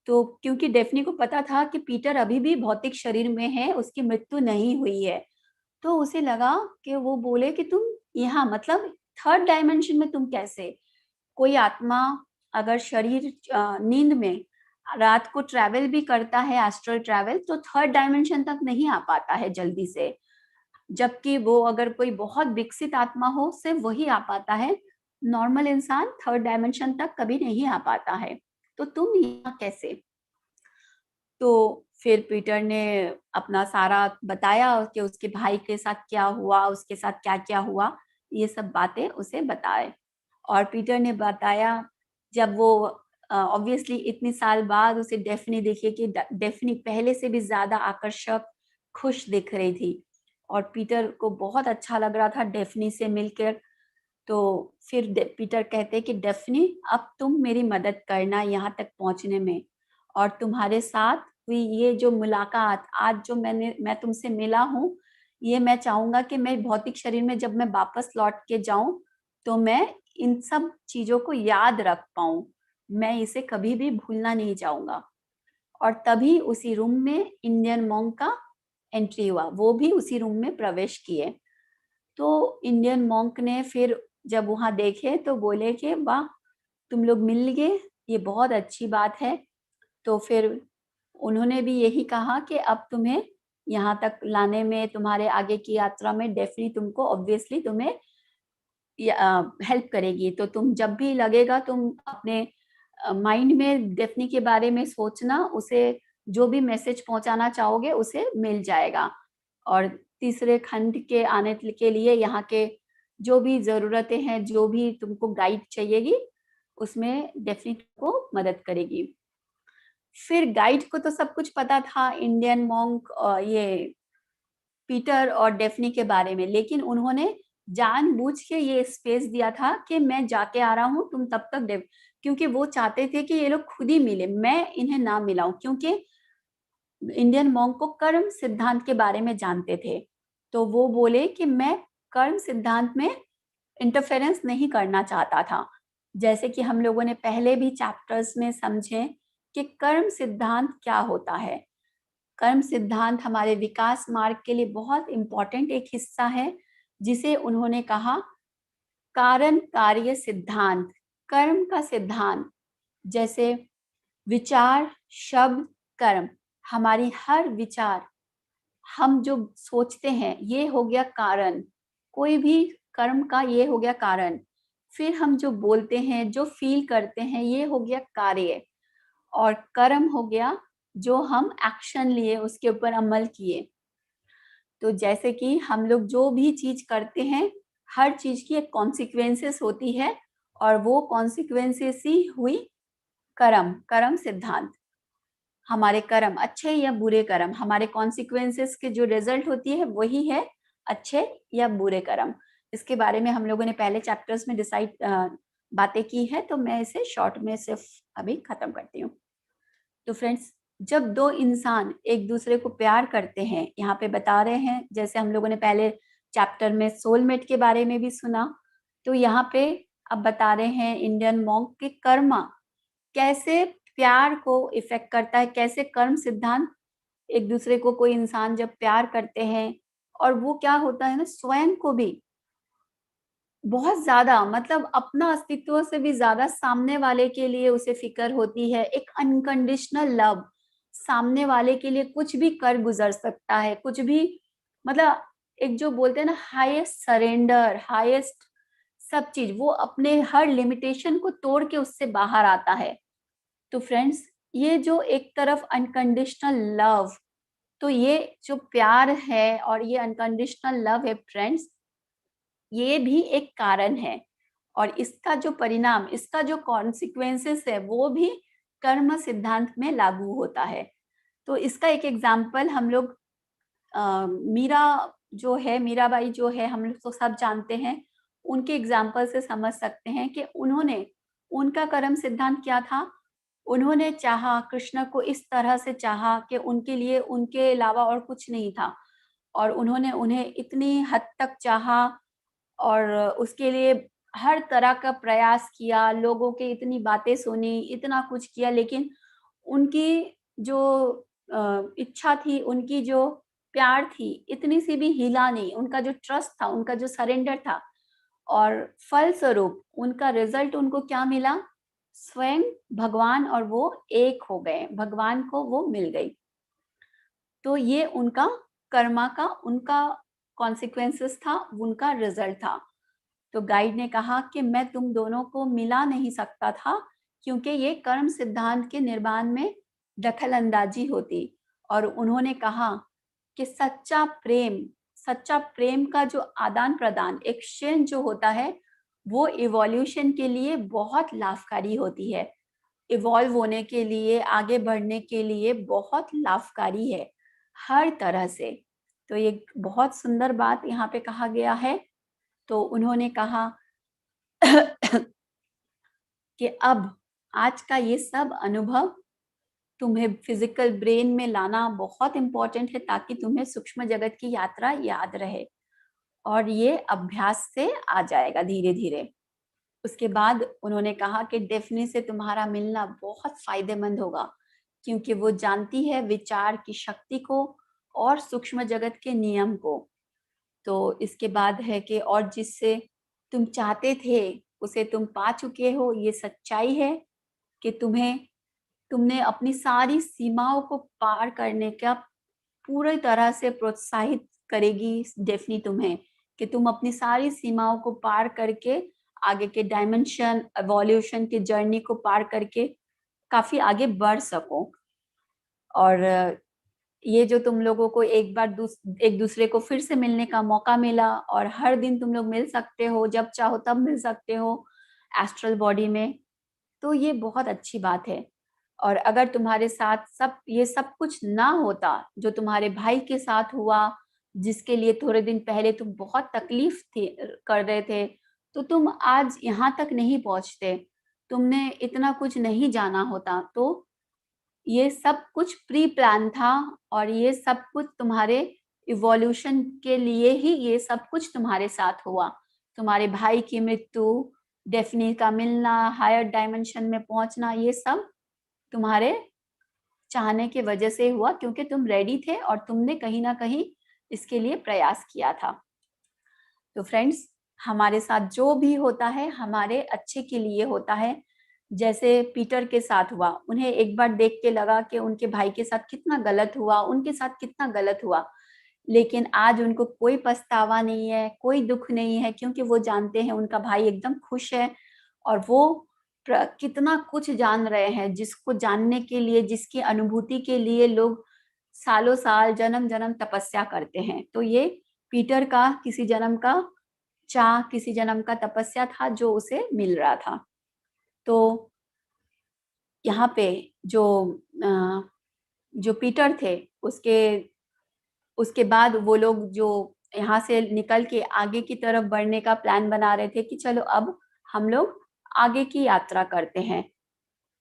तो क्योंकि डेफनी को पता था कि पीटर अभी भी भौतिक शरीर में है, उसकी मृत्यु नहीं हुई है, तो उसे लगा कि वो बोले कि तुम यहाँ मतलब थर्ड डायमेंशन में तुम कैसे? कोई आत्मा अगर शरीर नींद में रात को ट्रैवल भी करता है, एस्ट्रल ट्रैवल, तो थर्ड डायमेंशन तक नहीं आ पाता है जल्दी से, जबकि वो अगर कोई बहुत विकसित आत्मा हो सिर्फ वही आ पाता है। नॉर्मल इंसान थर्ड डायमेंशन तक कभी नहीं आ पाता है। तो तुम यहाँ कैसे? तो फिर पीटर ने अपना सारा बताया कि उसके भाई के साथ क्या हुआ, उसके साथ क्या-क्या हुआ, ये सब बातें उसे बताए। और पीटर ने बताया जब वो ऑब्वियसली इतने साल बाद उसे डेफनी देखिए कि डेफनी पहले से भी ज़्यादा आकर्षक, खुश दिख रही थी और पीटर को बहुत अच्छा लग रहा था डेफनी से मिलकर। तो फिर पीटर कहते कि डेफनी अब तुम मेरी मदद करना यहाँ तक पहुँचने में, और तुम्हारे साथ हुई ये जो मुलाकात आज जो मैं तुमसे मिला हूँ, ये मैं चाहूँगा कि मैं भौतिक शरीर में जब मैं वापस लौट के जाऊँ, तो मैं इन सब चीज़ों को याद रख पाऊँ। मैं इसे कभी भी भूलना नहीं चाहूँगा। और तभी उसी रूम में इंडियन मॉन्क का एंट्री हुआ, वो भी उसी रूम में प्रवेश किए। तो इंडियन मॉन्क ने फिर जब वहाँ देखे तो बोले कि वाह! तुम लोग मिल गए, ये बहुत अच्छी बात है। तो फिर उन्होंने भी यही कहा कि अब तुम्हें यहाँ तक लाने में, तुम्हारे आगे की यात्रा में डेफनी तुमको ऑब्वियसली तुम्हें हेल्प करेगी। तो तुम जब भी लगेगा तुम अपने माइंड में डेफनी के बारे में सोचना, उसे जो भी मैसेज पहुँचाना चाहोगे उसे मिल जाएगा। और तीसरे खंड के आने के लिए यहाँ के जो भी ज़रूरतें हैं, जो भी तुमको गाइड चाहिएगी, उसमें डेफनी तुमको मदद करेगी। फिर गाइड को तो सब कुछ पता था इंडियन मॉन्क ये पीटर और डेफनी के बारे में, लेकिन उन्होंने जानबूझ के ये स्पेस दिया था कि मैं जाके आ रहा हूँ, तुम तब तक डेफ क्योंकि वो चाहते थे कि ये लोग खुद ही मिले, मैं इन्हें ना मिलाऊँ, क्योंकि इंडियन मॉन्क को कर्म सिद्धांत के बारे में जानते थे। तो वो बोले कि मैं कर्म सिद्धांत में इंटरफेरेंस नहीं करना चाहता था। जैसे कि हम लोगों ने पहले भी चैप्टर्स में समझे कि कर्म सिद्धांत क्या होता है। कर्म सिद्धांत हमारे विकास मार्ग के लिए बहुत इम्पोर्टेंट एक हिस्सा है, जिसे उन्होंने कहा कारण कार्य सिद्धांत, कर्म का सिद्धांत। जैसे विचार, शब्द, कर्म, हमारी हर विचार, हम जो सोचते हैं ये हो गया कारण, कोई भी कर्म का ये हो गया कारण। फिर हम जो बोलते हैं, जो फील करते हैं, ये हो गया कार्य। और कर्म हो गया जो हम एक्शन लिए, उसके ऊपर अमल किए। तो जैसे कि हम लोग जो भी चीज़ करते हैं, हर चीज़ की एक कॉन्सिक्वेंसेस होती है, और वो कॉन्सिक्वेंसेस ही हुई कर्म, कर्म सिद्धांत। हमारे कर्म अच्छे या बुरे कर्म, हमारे कॉन्सिक्वेंसेस के जो रिजल्ट होती है वही है अच्छे या बुरे कर्म। इसके बारे में हम लोगों ने पहले चैप्टर्स में बातें की है, तो मैं इसे शॉर्ट में सिर्फ अभी खत्म करती हूँ। तो फ्रेंड्स, जब दो इंसान एक दूसरे को प्यार करते हैं, यहाँ पे बता रहे हैं, जैसे हम लोगों ने पहले चैप्टर में सोलमेट के बारे में भी सुना, तो यहाँ पे अब बता रहे हैं इंडियन मॉन्क के कर्मा कैसे प्यार को इफेक्ट करता है, कैसे कर्म सिद्धांत एक दूसरे को, कोई इंसान जब प्यार करते हैं, और वो क्या होता है ना, स्वयं को भी बहुत ज़्यादा, मतलब अपना अस्तित्व से भी ज़्यादा सामने वाले के लिए उसे फ़िक्र होती है। एक अनकंडीशनल लव, सामने वाले के लिए कुछ भी कर गुज़र सकता है, कुछ भी, मतलब एक जो बोलते हैं ना हाईएस्ट सरेंडर, हाईएस्ट सब चीज़, वो अपने हर लिमिटेशन को तोड़ के उससे बाहर आता है। तो फ्रेंड्स, ये जो एक तरफ अनकंडीशनल लव, तो ये जो प्यार है और ये अनकंडीशनल लव है फ्रेंड्स, ये भी एक कारण है, और इसका जो परिणाम, इसका जो कॉन्सिक्वेंसेस है, वो भी कर्म सिद्धांत में लागू होता है। तो इसका एक एग्जाम्पल हम लोग मीरा जो है, मीराबाई जो है, हम लोग तो सब जानते हैं, उनके एग्जाम्पल से समझ सकते हैं कि उन्होंने, उनका कर्म सिद्धांत क्या था। उन्होंने चाहा, कृष्ण को इस तरह से चाहा कि उनके लिए उनके अलावा और कुछ नहीं था। और उन्होंने उन्हें इतनी हद तक चाहा और उसके लिए हर तरह का प्रयास किया, लोगों की इतनी बातें सुनी, इतना कुछ किया, लेकिन उनकी जो इच्छा थी, उनकी जो प्यार थी, इतनी सी भी हिला नहीं। उनका जो ट्रस्ट था, उनका जो सरेंडर था, और फलस्वरूप उनका रिजल्ट उनको क्या मिला? स्वयं भगवान और वो एक हो गए, भगवान को वो मिल गई। तो ये उनका कर्मा का, उनका कॉन्सिक्वेंसेस था, उनका रिजल्ट था। तो गाइड ने कहा कि मैं तुम दोनों को मिला नहीं सकता था, क्योंकि ये कर्म सिद्धांत के निर्माण में दखल अंदाजी होती। और उन्होंने कहा कि सच्चा प्रेम का जो आदान प्रदान, एक्सचेंज जो होता है, वो इवोल्यूशन के लिए बहुत लाभकारी होती है, इवॉल्व होने के लिए, आगे बढ़ने के लिए बहुत लाभकारी है हर तरह से। तो ये बहुत सुंदर बात यहाँ पे कहा गया है। तो उन्होंने कहा कि अब आज का ये सब अनुभव तुम्हें फिजिकल ब्रेन में लाना बहुत इम्पोर्टेंट है, ताकि तुम्हें सूक्ष्म जगत की यात्रा याद रहे, और ये अभ्यास से आ जाएगा धीरे धीरे। उसके बाद उन्होंने कहा कि डेफनी से तुम्हारा मिलना बहुत फायदेमंद होगा, क्योंकि वो जानती है विचार की शक्ति को और सूक्ष्म जगत के नियम को। तो इसके बाद है कि और जिससे तुम चाहते थे उसे तुम पा चुके हो। ये सच्चाई है कि तुमने अपनी सारी सीमाओं को पार करने का पूरी तरह से प्रोत्साहित करेगी डेफनी तुम्हें, कि तुम अपनी सारी सीमाओं को पार करके आगे के डायमेंशन, एवोल्यूशन की जर्नी को पार करके काफी आगे बढ़ सको। और ये जो तुम लोगों को एक दूसरे को फिर से मिलने का मौका मिला, और हर दिन तुम लोग मिल सकते हो, जब चाहो तब मिल सकते हो एस्ट्रल बॉडी में, तो ये बहुत अच्छी बात है। और अगर तुम्हारे साथ ये सब कुछ ना होता जो तुम्हारे भाई के साथ हुआ, जिसके लिए थोड़े दिन पहले तुम बहुत तकलीफ थी कर रहे थे, तो तुम आज यहाँ तक नहीं पहुँचते, तुमने इतना कुछ नहीं जाना होता। तो ये सब कुछ प्री प्लान था, और ये सब कुछ तुम्हारे इवोल्यूशन के लिए ही ये सब कुछ तुम्हारे साथ हुआ। तुम्हारे भाई की मृत्यु, डेफनी का मिलना, हायर डायमेंशन में पहुंचना, ये सब तुम्हारे चाहने की वजह से हुआ, क्योंकि तुम रेडी थे और तुमने कहीं ना कहीं इसके लिए प्रयास किया था। तो फ्रेंड्स, हमारे साथ जो भी होता है हमारे अच्छे के लिए होता है। जैसे पीटर के साथ हुआ, उन्हें एक बार देख के लगा कि उनके भाई के साथ कितना गलत हुआ, उनके साथ कितना गलत हुआ, लेकिन आज उनको कोई पछतावा नहीं है, कोई दुख नहीं है, क्योंकि वो जानते हैं उनका भाई एकदम खुश है, और वो कितना कुछ जान रहे हैं, जिसको जानने के लिए, जिसकी अनुभूति के लिए लोग सालों साल, जन्म जन्म तपस्या करते हैं। तो ये पीटर का किसी जन्म का चाह, किसी जन्म का तपस्या था जो उसे मिल रहा था। तो यहाँ पे जो जो पीटर थे, उसके उसके बाद वो लोग जो यहाँ से निकल के आगे की तरफ बढ़ने का प्लान बना रहे थे कि चलो अब हम लोग आगे की यात्रा करते हैं।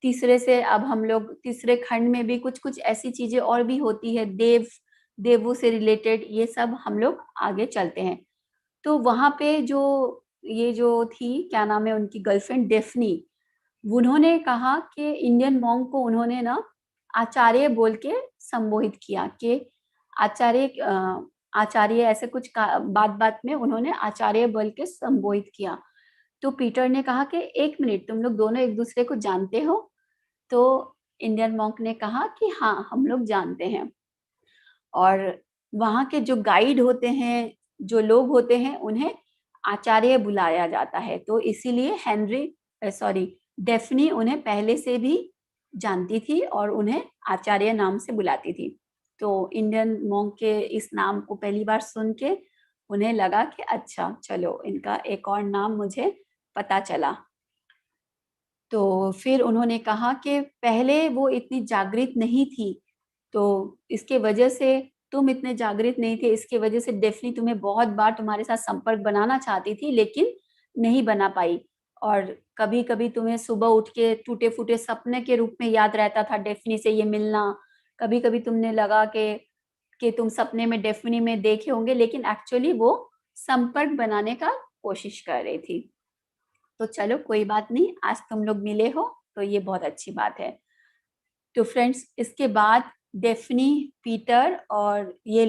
तीसरे से अब हम लोग तीसरे खंड में भी कुछ कुछ ऐसी चीजें और भी होती है, देवों से रिलेटेड, ये सब हम लोग आगे चलते हैं। तो वहां पे ये जो थी, क्या नाम है उनकी, गर्लफ्रेंड डेफनी, उन्होंने कहा कि इंडियन मॉन्क को उन्होंने ना आचार्य बोल के संबोधित किया, कि आचार्य आचार्य ऐसे कुछ बात बात में उन्होंने आचार्य बोल के संबोधित किया। तो पीटर ने कहा कि एक मिनट, तुम लोग दोनों एक दूसरे को जानते हो? तो इंडियन मॉन्क ने कहा कि हाँ, हम लोग जानते हैं। और वहाँ के जो गाइड होते हैं, जो लोग होते हैं, उन्हें आचार्य बुलाया जाता है। तो इसीलिए डेफनी उन्हें पहले से भी जानती थी और उन्हें आचार्य नाम से बुलाती थी। तो इंडियन मॉन्क के इस नाम को पहली बार सुन के उन्हें लगा कि अच्छा, चलो इनका एक और नाम मुझे पता चला। तो फिर उन्होंने कहा कि पहले वो इतनी जागृत नहीं थी, तो इसके वजह से तुम इतने जागृत नहीं थे, इसके वजह से डेफनी तुम्हें बहुत बार तुम्हारे साथ संपर्क बनाना चाहती थी, लेकिन नहीं बना पाई। और कभी कभी तुम्हें सुबह उठ के टूटे फूटे सपने के रूप में याद रहता था डेफनी से ये मिलना। कभी कभी तुमने लगा कि तुम सपने में डेफिनी में देखे होंगे, लेकिन एक्चुअली वो संपर्क बनाने का कोशिश कर रही थी। तो चलो कोई बात नहीं, आज तुम लोग मिले हो तो ये बहुत अच्छी बात है। तो फ्रेंड्स, इसके बाद डेफनी, पीटर और ये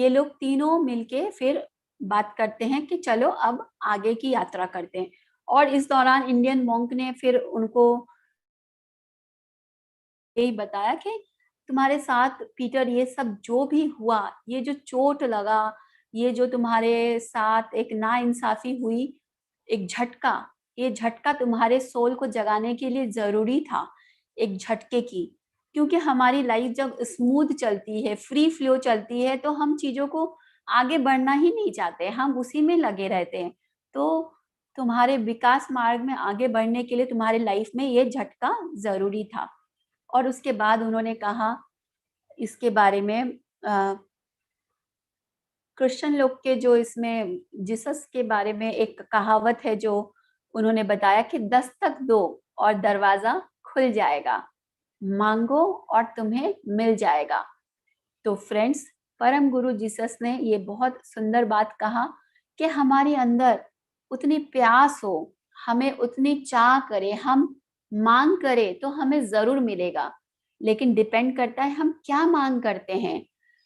लोग तीनों मिलके फिर बात करते हैं कि चलो अब आगे की यात्रा करते हैं। और इस दौरान इंडियन मॉन्क ने फिर उनको यही बताया कि तुम्हारे साथ पीटर ये सब जो भी हुआ, ये जो चोट लगा, ये जो तुम्हारे साथ एक नाइंसाफी हुई, एक झटका, ये झटका तुम्हारे सोल को जगाने के लिए जरूरी था, एक झटके की। क्योंकि हमारी लाइफ जब स्मूथ चलती है, फ्री फ्लो चलती है, तो हम चीजों को आगे बढ़ना ही नहीं चाहते, हम उसी में लगे रहते हैं। तो तुम्हारे विकास मार्ग में आगे बढ़ने के लिए तुम्हारे लाइफ में ये झटका जरूरी था। और उसके बाद उन्होंने कहा इसके बारे में, क्रिश्चियन लोग के जो इसमें जीसस के बारे में एक कहावत है जो उन्होंने बताया कि दस्तक दो और दरवाजा खुल जाएगा, मांगो और तुम्हें मिल जाएगा। तो फ्रेंड्स, परम गुरु जीसस ने ये बहुत सुंदर बात कहा कि हमारे अंदर उतनी प्यास हो, हमें उतनी चाह करे, हम मांग करें तो हमें जरूर मिलेगा। लेकिन डिपेंड करता है हम क्या मांग करते हैं।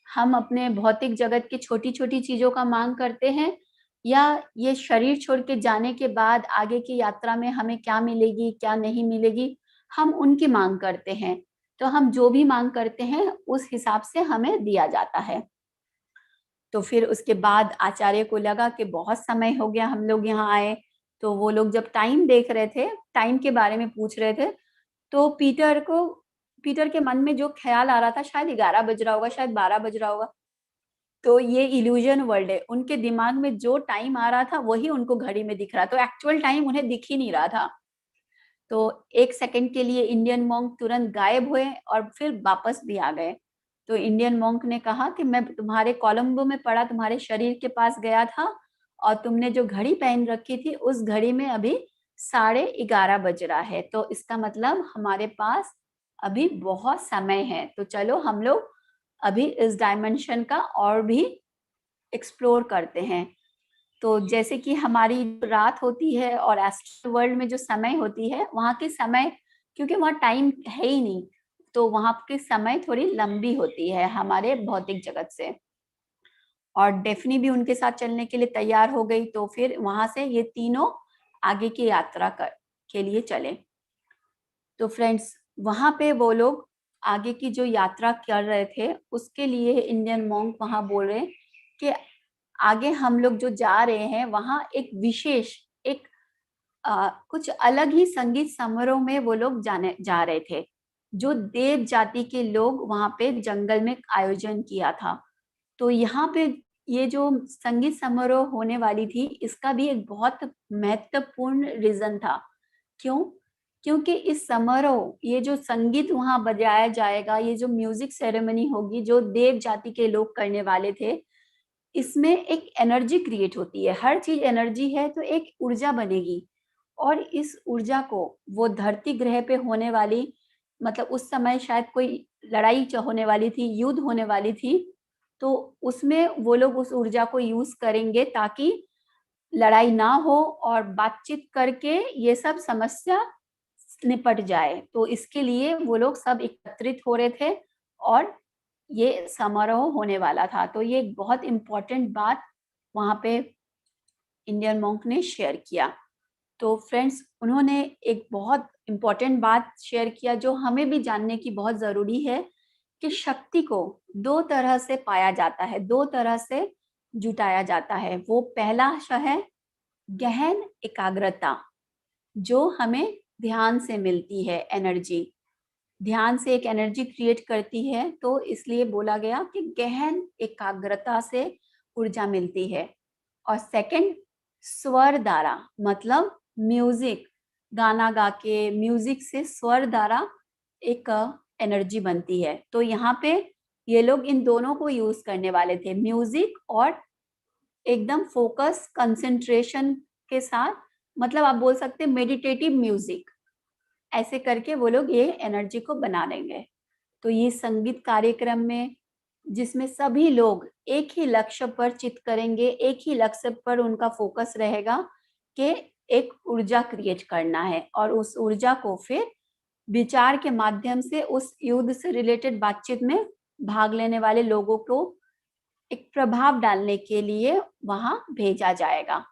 हम अपने भौतिक जगत की छोटी छोटी चीजों का मांग करते हैं, या ये शरीर छोड़ के जाने के बाद आगे की यात्रा में हमें क्या मिलेगी क्या नहीं मिलेगी, हम उनकी मांग करते हैं। तो हम जो भी मांग करते हैं उस हिसाब से हमें दिया जाता है। तो फिर उसके बाद आचार्य को लगा कि बहुत समय हो गया हम लोग यहाँ आए। तो वो लोग जब टाइम देख रहे थे, टाइम के बारे में पूछ रहे थे, तो पीटर के मन में जो ख्याल आ रहा था, शायद 11 बज रहा होगा, शायद 12 बज रहा होगा। तो ये इल्यूजन वर्ल्ड है, उनके दिमाग में जो टाइम आ रहा था वही उनको घड़ी में दिख रहा, तो एक्चुअल टाइम उन्हें दिख ही नहीं रहा था। तो एक सेकंड के लिए इंडियन मॉन्क तुरंत गायब हुए और फिर वापस भी आ गए। तो इंडियन मॉन्क ने कहा कि मैं तुम्हारे कोलंबो में पड़ा तुम्हारे शरीर के पास गया था, और तुमने जो घड़ी पहन रखी थी उस घड़ी में अभी 11:30 बज रहा है। तो इसका मतलब हमारे पास अभी बहुत समय है, तो चलो हम लोग अभी इस डायमेंशन का और भी एक्सप्लोर करते हैं। तो जैसे कि हमारी रात होती है और एस्ट्रल वर्ल्ड में जो समय होती है, वहाँ की समय, क्योंकि वहाँ टाइम है ही नहीं, तो वहाँ की समय थोड़ी लंबी होती है हमारे भौतिक जगत से। और डेफनी भी उनके साथ चलने के लिए तैयार हो गई। तो फिर वहां से ये तीनों आगे की यात्रा के लिए चले। तो फ्रेंड्स, वहां पे वो लोग आगे की जो यात्रा कर रहे थे उसके लिए इंडियन मॉन्क वहां बोल रहे कि आगे हम लोग जो जा रहे हैं वहां एक विशेष, एक कुछ अलग ही संगीत समारोह में वो लोग जाने जा रहे थे, जो देव जाति के लोग वहां पे जंगल में आयोजन किया था। तो यहाँ पे ये जो संगीत समारोह होने वाली थी, इसका भी एक बहुत महत्वपूर्ण रीजन था। क्यों? क्योंकि इस समारोह, ये जो संगीत वहां बजाया जाएगा, ये जो म्यूजिक सेरेमनी होगी जो देव जाति के लोग करने वाले थे, इसमें एक एनर्जी क्रिएट होती है। हर चीज एनर्जी है, तो एक ऊर्जा बनेगी। और इस ऊर्जा को वो धरती ग्रह पे होने वाली, मतलब उस समय शायद कोई लड़ाई होने वाली थी, युद्ध होने वाली थी, तो उसमें वो लोग उस ऊर्जा को यूज करेंगे ताकि लड़ाई ना हो और बातचीत करके ये सब समस्या निपट जाए। तो इसके लिए वो लोग सब एकत्रित हो रहे थे और ये समारोह होने वाला था। तो ये एक बहुत इम्पोर्टेंट बात वहां पे इंडियन मॉन्क ने शेयर किया। तो फ्रेंड्स, उन्होंने एक बहुत इम्पोर्टेंट बात शेयर किया जो हमें भी जानने की बहुत ज़रूरी है, कि शक्ति को दो तरह से पाया जाता है, दो तरह से जुटाया जाता है। वो पहला है गहन एकाग्रता, जो हमें ध्यान से मिलती है एनर्जी। ध्यान से एक एनर्जी क्रिएट करती है, तो इसलिए बोला गया कि गहन एकाग्रता से ऊर्जा मिलती है। और सेकंड, स्वर द्वारा, मतलब म्यूजिक, गाना गा के म्यूजिक से स्वर द्वारा एक एनर्जी बनती है। तो यहाँ पे ये लोग इन दोनों को यूज करने वाले थे, म्यूजिक और एकदम फोकस कंसंट्रेशन के साथ, मतलब आप बोल सकते हैं मेडिटेटिव म्यूजिक। ऐसे करके वो लोग ये एनर्जी को बना लेंगे। तो ये संगीत कार्यक्रम में जिसमें सभी लोग एक ही लक्ष्य पर चित करेंगे, एक ही लक्ष्य पर उनका फोकस रहेगा कि एक ऊर्जा क्रिएट करना है और उस ऊर्जा को फिर विचार के माध्यम से उस युद्ध से रिलेटेड बातचीत में भाग लेने वाले लोगों को एक प्रभाव डालने के लिए वहां भेजा जाएगा।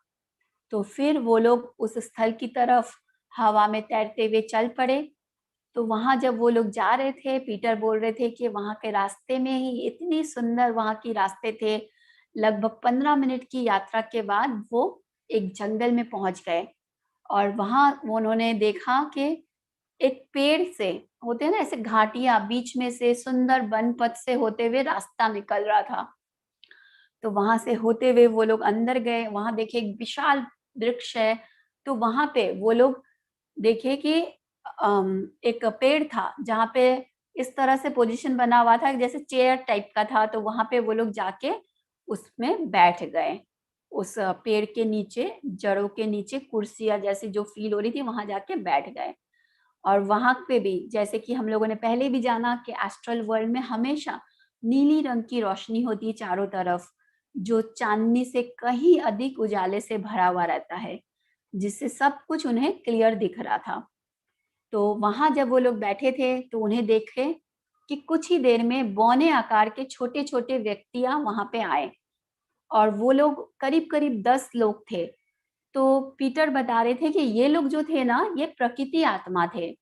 तो फिर वो लोग उस स्थल की तरफ हवा में तैरते हुए चल पड़े। तो वहां जब वो लोग जा रहे थे, पीटर बोल रहे थे कि वहां के रास्ते में ही इतनी सुंदर वहां की रास्ते थे। लगभग 15 मिनट की यात्रा के बाद वो एक जंगल में पहुंच गए और वहां उन्होंने देखा कि एक पेड़ से होते हैं ना ऐसे घाटियां, बीच में से सुंदर वन पथ से होते हुए रास्ता निकल रहा था। तो वहां से होते हुए वो लोग अंदर गए, वहां देखे एक विशाल वृक्ष है। तो वहां पे वो लोग देखे कि एक पेड़ था जहाँ पे इस तरह से पोजीशन बना हुआ था जैसे चेयर टाइप का था। तो वहां पे वो लोग जाके उसमें बैठ गए, उस पेड़ के नीचे, जड़ों के नीचे कुर्सियां जैसी जो फील हो रही थी वहां जाके बैठ गए। और वहां पे भी जैसे कि हम लोगों ने पहले भी जाना कि एस्ट्रल वर्ल्ड में हमेशा नीली रंग की रोशनी होती है चारों तरफ, जो चांदनी से कहीं अधिक उजाले से भरा हुआ रहता है, जिससे सब कुछ उन्हें क्लियर दिख रहा था। तो वहां जब वो लोग बैठे थे तो उन्हें देखे कि कुछ ही देर में बौने आकार के छोटे छोटे व्यक्तियां वहां पे आए और वो लोग करीब करीब 10 लोग थे। तो पीटर बता रहे थे कि ये लोग जो थे ना, ये प्रकृति आत्मा थे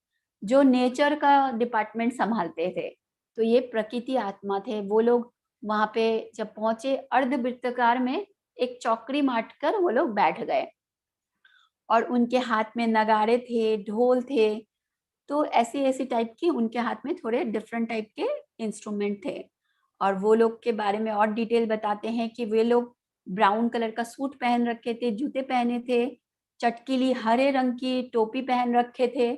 जो नेचर का डिपार्टमेंट संभालते थे। तो ये प्रकृति आत्मा थे। वो लोग वहां पे जब पहुंचे अर्धवृत्ताकार में एक चौकड़ी मार कर वो लोग बैठ गए और उनके हाथ में नगाड़े थे, ढोल थे। तो ऐसी ऐसी टाइप की उनके हाथ में थोड़े डिफरेंट टाइप के इंस्ट्रूमेंट थे। और वो लोग के बारे में और डिटेल बताते हैं कि वे लोग ब्राउन कलर का सूट पहन रखे थे, जूते पहने थे, चटकीली हरे रंग की टोपी पहन रखे थे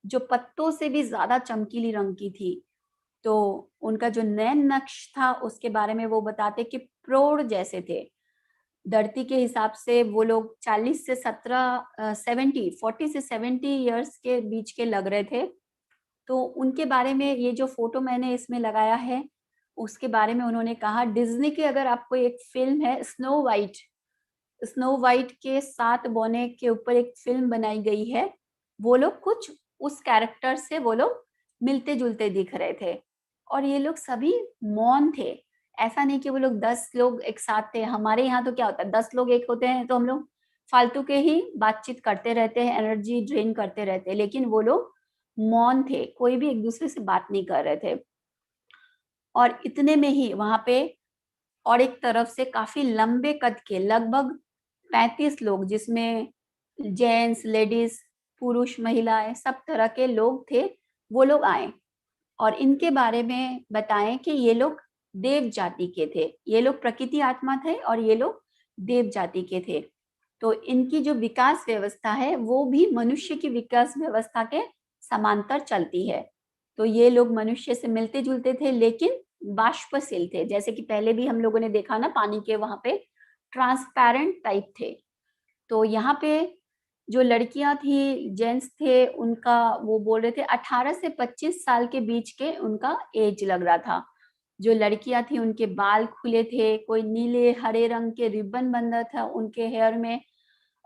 जो पत्तों से भी ज्यादा चमकीली रंग की थी। तो उनका जो नैन नक्श था उसके बारे में वो बताते कि प्रौढ़ जैसे थे। धरती के हिसाब से वो लोग 40 से 17 70 40 से 70 इयर्स के बीच के लग रहे थे। तो उनके बारे में ये जो फोटो मैंने इसमें लगाया है उसके बारे में उन्होंने कहा, डिज्नी की अगर आपको एक फिल्म है स्नो वाइट, स्नो वाइट के 7 बौने के ऊपर एक फिल्म बनाई गई है, वो लोग कुछ उस कैरेक्टर से वो लोग मिलते जुलते दिख रहे थे। और ये लोग सभी मौन थे। ऐसा नहीं कि वो लोग 10 लोग एक साथ थे। हमारे यहाँ तो क्या होता है, 10 लोग एक होते हैं तो हम लोग फालतू के ही बातचीत करते रहते हैं, एनर्जी ड्रेन करते रहते हैं। लेकिन वो लोग मौन थे, कोई भी एक दूसरे से बात नहीं कर रहे थे। और इतने में ही वहां पे और एक तरफ से काफी लंबे कद के लगभग 35 लोग, जिसमें जेंट्स, लेडीज, पुरुष, महिलाएं, सब तरह के लोग थे, वो लोग आए और इनके बारे में बताएं कि ये लोग देव जाति के थे। ये लोग प्रकृति आत्मा थे और ये लोग देव जाति के थे। तो इनकी जो विकास व्यवस्था है वो भी मनुष्य की विकास व्यवस्था के समांतर चलती है। तो ये लोग मनुष्य से मिलते जुलते थे लेकिन बाष्पशील थे, जैसे कि पहले भी हम लोगों ने देखा ना, पानी के वहां पे ट्रांसपेरेंट टाइप थे। तो यहाँ पे जो लड़कियां थी, जेंट्स थे, उनका वो बोल रहे थे 18 से 25 साल के बीच के उनका एज लग रहा था। जो लड़कियां थी उनके बाल खुले थे, कोई नीले हरे रंग के रिबन बंधा था उनके हेयर में।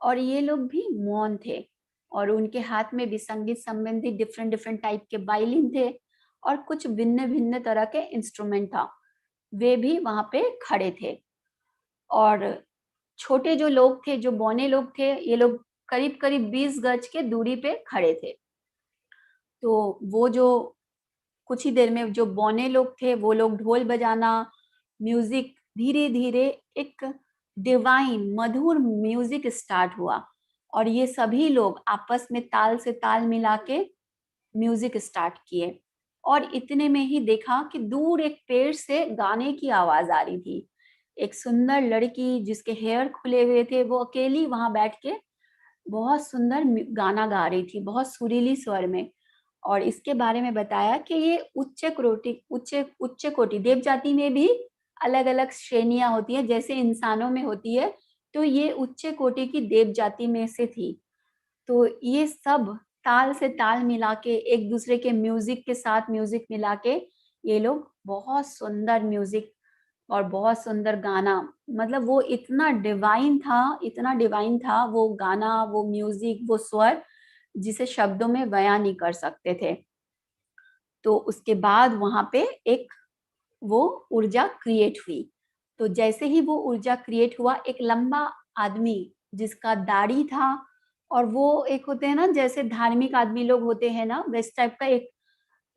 और ये लोग भी मौन थे और उनके हाथ में भी संगीत संबंधी डिफरेंट डिफरेंट टाइप के वायलिन थे और कुछ भिन्न भिन्न तरह के इंस्ट्रूमेंट था। वे भी वहां पे खड़े थे। और छोटे जो लोग थे, जो बौने लोग थे, ये लोग करीब करीब 20 गज के दूरी पे खड़े थे। तो वो जो कुछ ही देर में जो बौने लोग थे वो लोग ढोल बजाना, म्यूजिक, धीरे धीरे एक डिवाइन मधुर म्यूजिक स्टार्ट हुआ और ये सभी लोग आपस में ताल से ताल मिला के म्यूजिक स्टार्ट किए। और इतने में ही देखा कि दूर एक पेड़ से गाने की आवाज आ रही थी। एक सुंदर लड़की जिसके हेयर खुले हुए थे वो अकेली वहां बैठ के बहुत सुंदर गाना गा रही थी, बहुत सुरीली स्वर में। और इसके बारे में बताया कि ये उच्च कोटि देव जाति में भी अलग अलग श्रेणियां होती हैं जैसे इंसानों में होती है। तो ये उच्च कोटि की देव जाति में से थी। तो ये सब ताल से ताल मिला के एक दूसरे के म्यूजिक के साथ म्यूजिक मिला के ये लोग बहुत सुंदर म्यूजिक और बहुत सुंदर गाना। मतलब वो इतना डिवाइन था, इतना डिवाइन था वो गाना, वो म्यूजिक, वो स्वर, जिसे शब्दों में बयां नहीं कर सकते थे। तो उसके बाद वहां पे एक वो ऊर्जा क्रिएट हुई। तो जैसे ही वो ऊर्जा क्रिएट हुआ, एक लंबा आदमी जिसका दाढ़ी था, और वो एक होते हैं ना जैसे धार्मिक आदमी लोग होते हैं ना, वैस टाइप का एक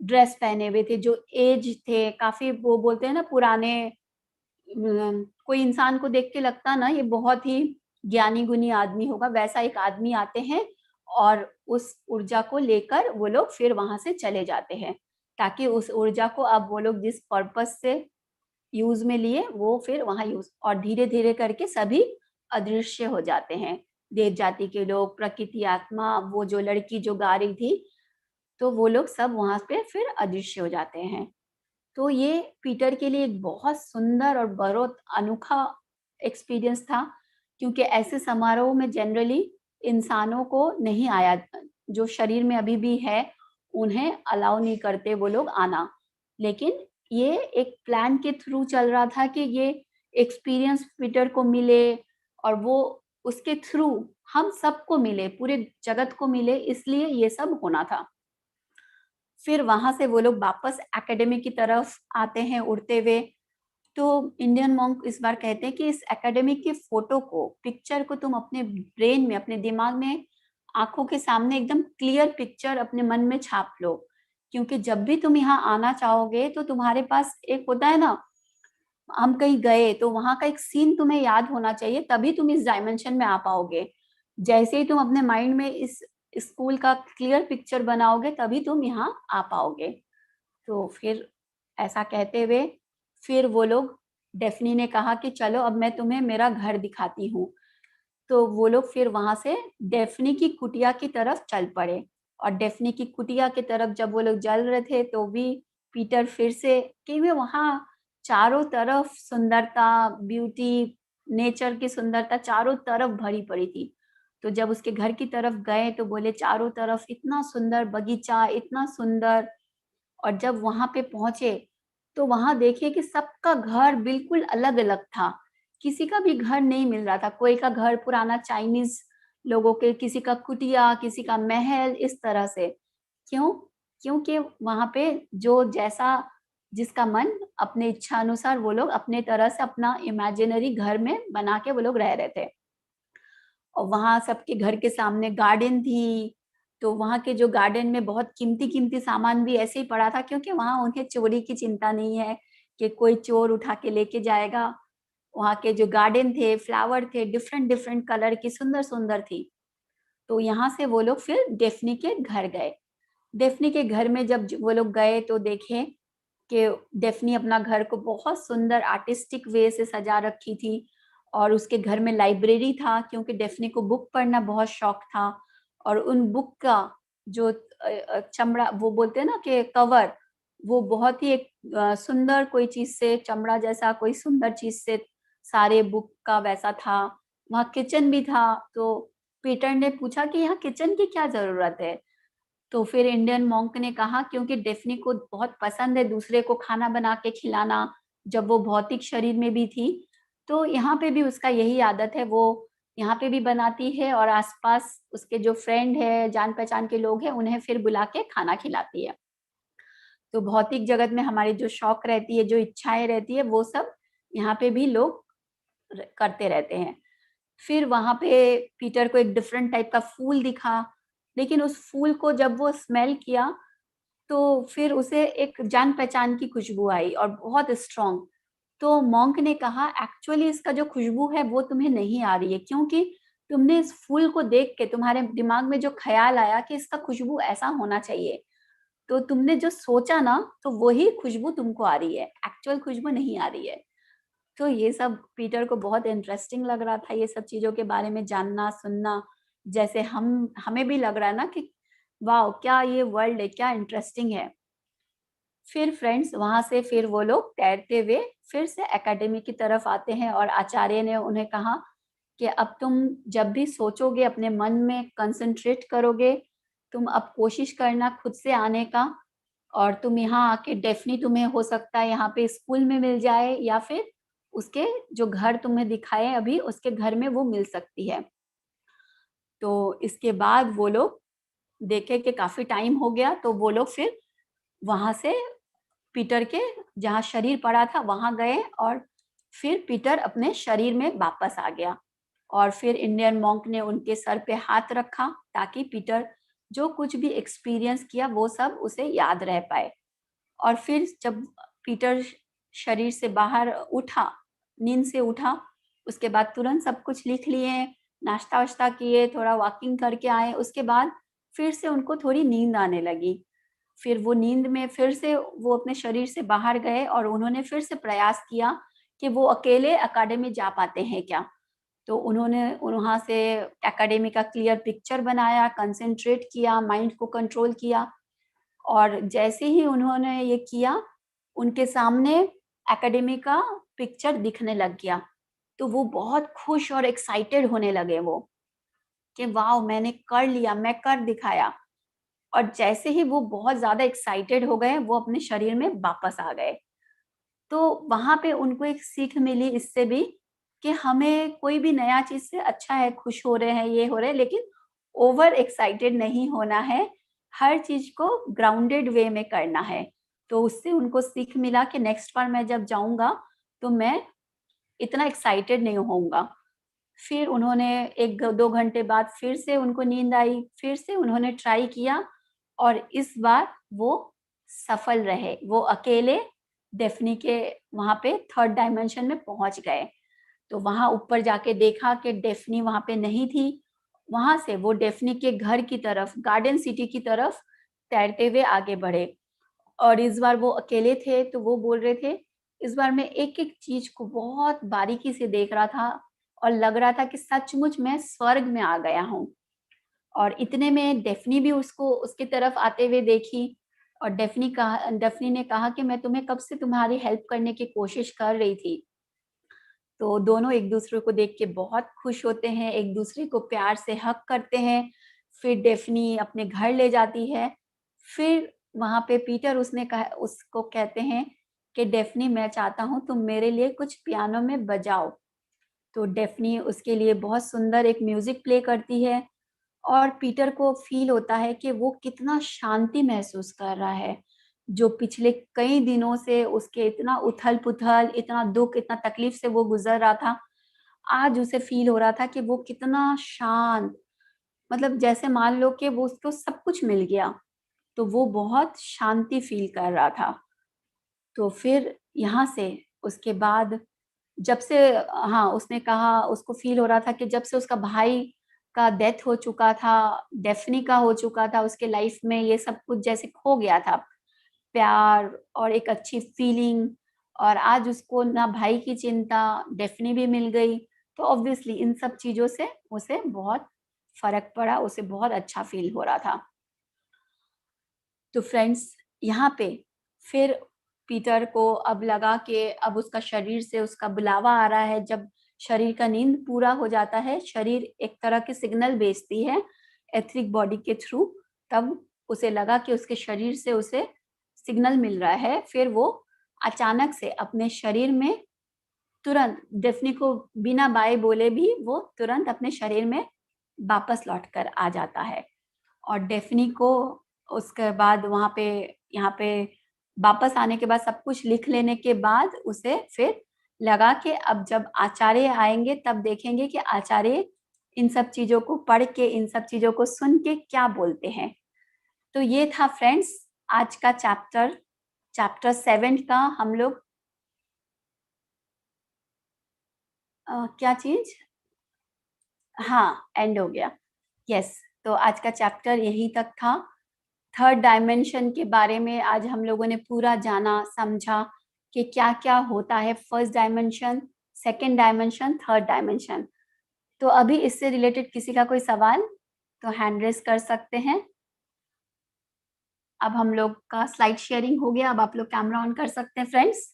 ड्रेस पहने हुए थे, जो एज थे काफी, वो बोलते हैं ना पुराने। कोई इंसान को देख के लगता ना ये बहुत ही ज्ञानी गुनी आदमी होगा, वैसा एक आदमी आते हैं और उस ऊर्जा को लेकर वो लोग फिर वहां से चले जाते हैं, ताकि उस ऊर्जा को अब वो लोग जिस पर्पस से यूज में लिए वो फिर वहां यूज, और धीरे धीरे करके सभी अदृश्य हो जाते हैं। देव जाति के लोग, प्रकृति आत्मा, वो जो लड़की जो गा रही थी, तो वो लोग सब वहां पे फिर अदृश्य हो जाते हैं। तो ये पीटर के लिए एक बहुत सुंदर और बहुत अनोखा एक्सपीरियंस था, क्योंकि ऐसे समारोह में जनरली इंसानों को नहीं आया, जो शरीर में अभी भी है उन्हें अलाउ नहीं करते वो लोग आना। लेकिन ये एक प्लान के थ्रू चल रहा था कि ये एक्सपीरियंस पीटर को मिले, और वो उसके थ्रू हम सबको मिले, पूरे जगत को मिले, इसलिए ये सब होना था। फिर वहां से वो लोग वापस एकेडमी की तरफ आते हैं उड़ते हुए। तो इंडियन मॉन्क इस बार कहते हैं कि इस एकेडमिक की फोटो को, पिक्चर को तुम अपने ब्रेन में, अपने दिमाग में, आंखों के सामने एकदम क्लियर पिक्चर अपने मन में छाप लो, क्योंकि जब भी तुम यहाँ आना चाहोगे तो तुम्हारे पास एक होता है ना, हम कहीं गए तो वहां का एक सीन तुम्हें याद होना चाहिए, तभी तुम इस डायमेंशन में आ पाओगे। जैसे ही तुम अपने माइंड में इस स्कूल का क्लियर पिक्चर बनाओगे, तभी तुम यहाँ आ पाओगे। तो फिर ऐसा कहते हुए फिर वो लोग, डेफनी ने कहा कि चलो अब मैं तुम्हें मेरा घर दिखाती हूँ। तो वो लोग फिर वहां से डेफनी की कुटिया की तरफ चल पड़े। और डेफनी की कुटिया की तरफ जब वो लोग चल रहे थे, तो भी पीटर फिर से, कि वे वहाँ चारों तरफ सुंदरता, ब्यूटी, नेचर की सुंदरता चारों तरफ भरी पड़ी थी। तो जब उसके घर की तरफ गए तो बोले चारों तरफ इतना सुंदर बगीचा, इतना सुंदर। और जब वहां पे पहुंचे तो वहां देखिए कि सबका घर बिल्कुल अलग अलग था। किसी का भी घर नहीं मिल रहा था, कोई का घर पुराना चाइनीज लोगों के, किसी का कुटिया, किसी का महल, इस तरह से। क्यों? क्योंकि वहां पे जो जैसा जिसका मन अपने इच्छा अनुसार, वो लोग अपने तरह से अपना इमेजिनरी घर में बना के वो लोग रह रहे थे। और वहां सबके घर के सामने गार्डन थी। तो वहां के जो गार्डन में बहुत कीमती कीमती सामान भी ऐसे ही पड़ा था, क्योंकि वहां उन्हें चोरी की चिंता नहीं है कि कोई चोर उठा के लेके जाएगा। वहां के जो गार्डन थे, फ्लावर थे, डिफरेंट डिफरेंट कलर की, सुंदर सुंदर थी। तो यहाँ से वो लोग फिर डेफनी के घर गए। डेफनी के घर में जब वो लोग गए तो देखे कि डेफनी अपना घर को बहुत सुंदर आर्टिस्टिक वे से सजा रखी थी। और उसके घर में लाइब्रेरी था, क्योंकि डेफनी को बुक पढ़ना बहुत शौक था। और उन बुक का जो चमड़ा, वो बोलते हैं ना कि कवर, वो बहुत ही एक सुंदर कोई चीज से, चमड़ा जैसा कोई सुंदर चीज से सारे बुक का वैसा था। वहाँ किचन भी था। तो पीटर ने पूछा कि यहाँ किचन की क्या जरूरत है? तो फिर इंडियन मॉन्क ने कहा क्योंकि डेफनी को बहुत पसंद है दूसरे को खाना बना के खिलाना, जब वो भौतिक शरीर में भी थी। तो यहाँ पे भी उसका यही आदत है, वो यहाँ पे भी बनाती है और आसपास उसके जो फ्रेंड है, जान पहचान के लोग हैं, उन्हें फिर बुला के खाना खिलाती है। तो भौतिक जगत में हमारी जो शौक रहती है, जो इच्छाएं रहती है, वो सब यहाँ पे भी लोग करते रहते हैं। फिर वहां पे पीटर को एक डिफरेंट टाइप का फूल दिखा, लेकिन उस फूल को जब वो स्मेल किया तो फिर उसे एक जान पहचान की खुशबू आई और बहुत स्ट्रॉन्ग। तो मॉन्क ने कहा एक्चुअली इसका जो खुशबू है वो तुम्हें नहीं आ रही है, क्योंकि तुमने इस फूल को देख के तुम्हारे दिमाग में जो ख्याल आया कि इसका खुशबू ऐसा होना चाहिए, तो तुमने जो सोचा ना, तो वही खुशबू तुमको आ रही है, एक्चुअल खुशबू नहीं आ रही है। तो ये सब पीटर को बहुत इंटरेस्टिंग लग रहा था, ये सब चीजों के बारे में जानना सुनना। जैसे हमें भी लग रहा है ना कि वाह क्या ये वर्ल्ड है, क्या इंटरेस्टिंग है। फिर फ्रेंड्स वहां से फिर वो लोग तैरते हुए फिर से एकेडमी की तरफ आते हैं, और आचार्य ने उन्हें कहा कि अब तुम जब भी सोचोगे, अपने मन में कंसंट्रेट करोगे, तुम अब कोशिश करना खुद से आने का। और तुम यहाँ आके डेफनी तुम्हें हो सकता है यहाँ पे स्कूल में मिल जाए, या फिर उसके जो घर तुम्हें दिखाए अभी उसके घर में वो मिल सकती है। तो इसके बाद वो लोग देखे कि काफी टाइम हो गया, तो वो लोग फिर वहां से पीटर के जहाँ शरीर पड़ा था वहां गए, और फिर पीटर अपने शरीर में वापस आ गया। और फिर इंडियन मॉन्क ने उनके सर पे हाथ रखा ताकि पीटर जो कुछ भी एक्सपीरियंस किया वो सब उसे याद रह पाए। और फिर जब पीटर शरीर से बाहर उठा, नींद से उठा, उसके बाद तुरंत सब कुछ लिख लिए, नाश्ता वाश्ता किए, थोड़ा वॉकिंग करके आए। उसके बाद फिर से उनको थोड़ी नींद आने लगी। फिर वो नींद में फिर से वो अपने शरीर से बाहर गए और उन्होंने फिर से प्रयास किया कि वो अकेले अकेडमी जा पाते हैं क्या। तो उन्होंने वहाँ से एकेडमी का क्लियर पिक्चर बनाया, कंसंट्रेट किया, माइंड को कंट्रोल किया। और जैसे ही उन्होंने ये किया, उनके सामने एकेडमी का पिक्चर दिखने लग गया। तो वो बहुत खुश और एक्साइटेड होने लगे वो, कि वाह मैंने कर लिया, मैं कर दिखाया। और जैसे ही वो बहुत ज्यादा एक्साइटेड हो गए, वो अपने शरीर में वापस आ गए। तो वहां पे उनको एक सीख मिली इससे भी, कि हमें कोई भी नया चीज से अच्छा है, खुश हो रहे हैं, ये हो रहे हैं, लेकिन ओवर एक्साइटेड नहीं होना है। हर चीज को ग्राउंडेड वे में करना है। तो उससे उनको सीख मिला कि नेक्स्ट बार मैं जब जाऊंगा तो मैं इतना एक्साइटेड नहीं होऊंगा। फिर उन्होंने एक दो घंटे बाद फिर से उनको नींद आई, फिर से उन्होंने ट्राई किया, और इस बार वो सफल रहे। वो अकेले डेफनी के वहां पे थर्ड डायमेंशन में पहुंच गए। तो वहां ऊपर जाके देखा कि डेफनी वहां पे नहीं थी। वहां से वो डेफनी के घर की तरफ, गार्डन सिटी की तरफ तैरते हुए आगे बढ़े। और इस बार वो अकेले थे, तो वो बोल रहे थे इस बार मैं एक एक चीज को बहुत बारीकी से देख रहा था, और लग रहा था कि सचमुच मैं स्वर्ग में आ गया हूँ। और इतने में डेफनी भी उसको उसकी तरफ आते हुए देखी। और डेफनी ने कहा कि मैं तुम्हें कब से तुम्हारी हेल्प करने की कोशिश कर रही थी। तो दोनों एक दूसरे को देख के बहुत खुश होते हैं, एक दूसरे को प्यार से हग करते हैं। फिर डेफनी अपने घर ले जाती है। फिर वहां पे पीटर उसने कहा, उसको कहते हैं कि डेफनी मैं चाहता हूँ तुम मेरे लिए कुछ पियानो में बजाओ। तो डेफनी उसके लिए बहुत सुंदर एक म्यूजिक प्ले करती है। और पीटर को फील होता है कि वो कितना शांति महसूस कर रहा है। जो पिछले कई दिनों से उसके इतना उथल पुथल, इतना दुख, इतना तकलीफ से वो गुजर रहा था, आज उसे फील हो रहा था कि वो कितना शांत, मतलब जैसे मान लो कि वो उसको सब कुछ मिल गया। तो वो बहुत शांति फील कर रहा था। तो फिर यहाँ से उसके बाद जब से, हाँ उसने कहा उसको फील हो रहा था कि जब से उसका भाई का डेथ हो चुका था, डेफनी का हो चुका था, उसके लाइफ में ये सब कुछ जैसे खो गया था, प्यार और एक अच्छी फीलिंग। और आज उसको ना भाई की चिंता, डेफनी भी मिल गई। तो ऑब्वियसली इन सब चीजों से उसे बहुत फर्क पड़ा, उसे बहुत अच्छा फील हो रहा था। तो फ्रेंड्स, यहाँ पे फिर पीटर को अब लगा कि अब उसका शरीर से उसका बुलावा आ रहा है। जब शरीर का नींद पूरा हो जाता है, शरीर एक तरह के सिग्नल भेजती है एथरिक बॉडी के थ्रू। तब उसे लगा कि उसके शरीर से उसे सिग्नल मिल रहा है। फिर वो अचानक से अपने शरीर में तुरंत, डेफनी को बिना बाय बोले भी वो तुरंत अपने शरीर में वापस लौट कर आ जाता है। और डेफनी को उसके बाद वहाँ पे, यहाँ पे वापस आने के बाद सब कुछ लिख लेने के बाद उसे फिर लगा कि अब जब आचार्य आएंगे तब देखेंगे कि आचार्य इन सब चीजों को पढ़ के, इन सब चीजों को सुन के क्या बोलते हैं। तो ये था फ्रेंड्स आज का चैप्टर, चैप्टर 7 का हम लोग क्या चीज, हाँ एंड हो गया। यस, तो आज का चैप्टर यहीं तक था। थर्ड डायमेंशन के बारे में आज हम लोगों ने पूरा जाना समझा कि क्या क्या होता है, first dimension, second dimension, third dimension. तो अभी इससे रिलेटेड किसी का कोई सवाल तो हैंड रेस कर सकते हैं। अब हम लोग का स्लाइड शेयरिंग हो गया, अब आप लोग कैमरा ऑन कर सकते हैं फ्रेंड्स।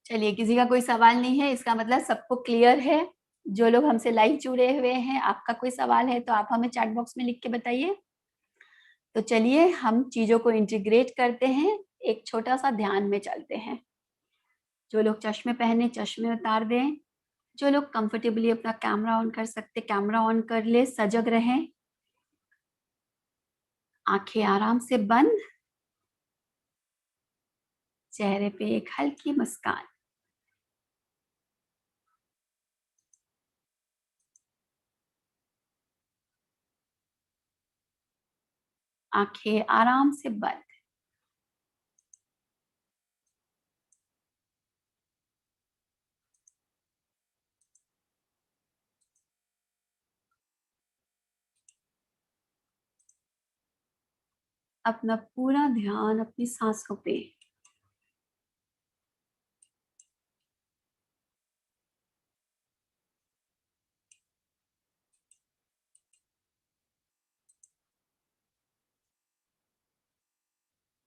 चलिए, किसी का कोई सवाल नहीं है, इसका मतलब सबको क्लियर है। जो लोग हमसे लाइव जुड़े हुए हैं, आपका कोई सवाल है तो आप हमें चैट बॉक्स में लिख के बताइए। तो चलिए हम चीजों को इंटीग्रेट करते हैं, एक छोटा सा ध्यान में चलते हैं। जो लोग चश्मे पहने चश्मे उतार दें, जो लोग कंफर्टेबली अपना कैमरा ऑन कर सकते कैमरा ऑन कर ले, सजग रहें, आंखें आराम से बंद, चेहरे पे एक हल्की मुस्कान। आंखें आराम से बंद। अपना पूरा ध्यान अपनी सांसों पे।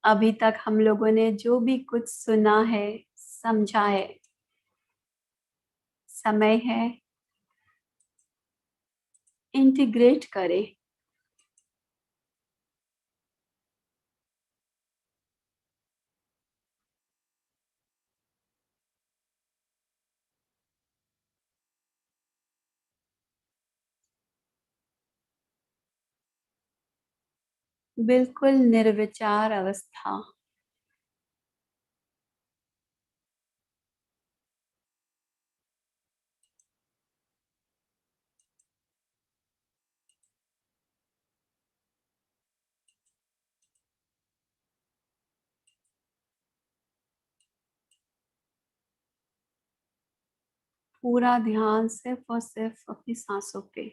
अभी तक हम लोगों ने जो भी कुछ सुना है, समझा है, समय है इंटीग्रेट करें। बिल्कुल निर्विचार अवस्था। पूरा ध्यान सिर्फ और सिर्फ अपनी सांसों पे।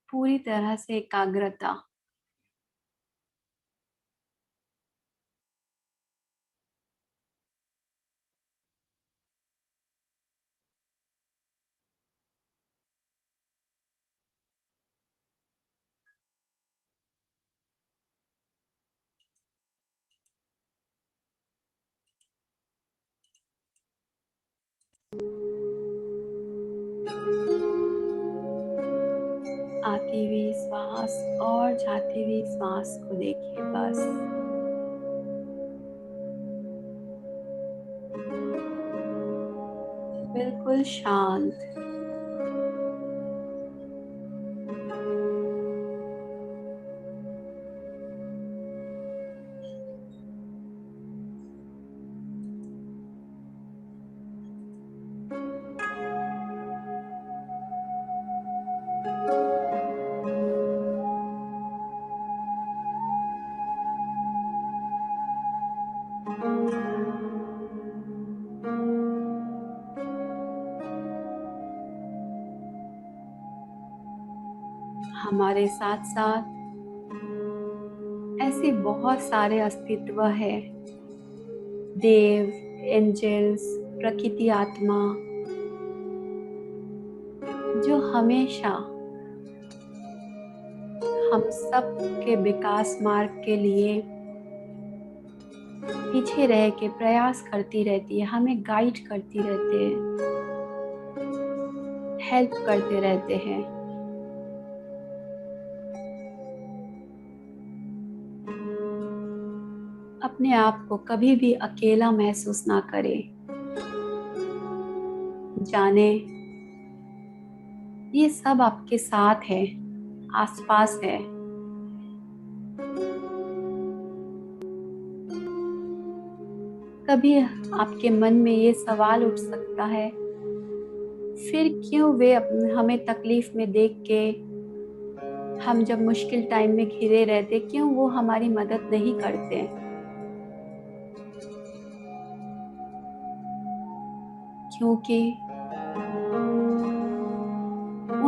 पूरी तरह से एकाग्रता। आती हुई श्वास और जाती हुई श्वास को देखिए बस। बिल्कुल शांत। हमारे साथ साथ ऐसे बहुत सारे अस्तित्व है, देव, एंजल्स, प्रकृति आत्मा, जो हमेशा हम सब के विकास मार्ग के लिए पीछे रह के प्रयास करती रहती है, हमें गाइड करती रहते हैं, हेल्प करते रहते हैं। अपने आप को कभी भी अकेला महसूस ना करें। जाने ये सब आपके साथ है, आसपास है। कभी आपके मन में ये सवाल उठ सकता है, फिर क्यों वे हमें तकलीफ में देख के, हम जब मुश्किल टाइम में घिरे रहते, क्यों वो हमारी मदद नहीं करते? क्योंकि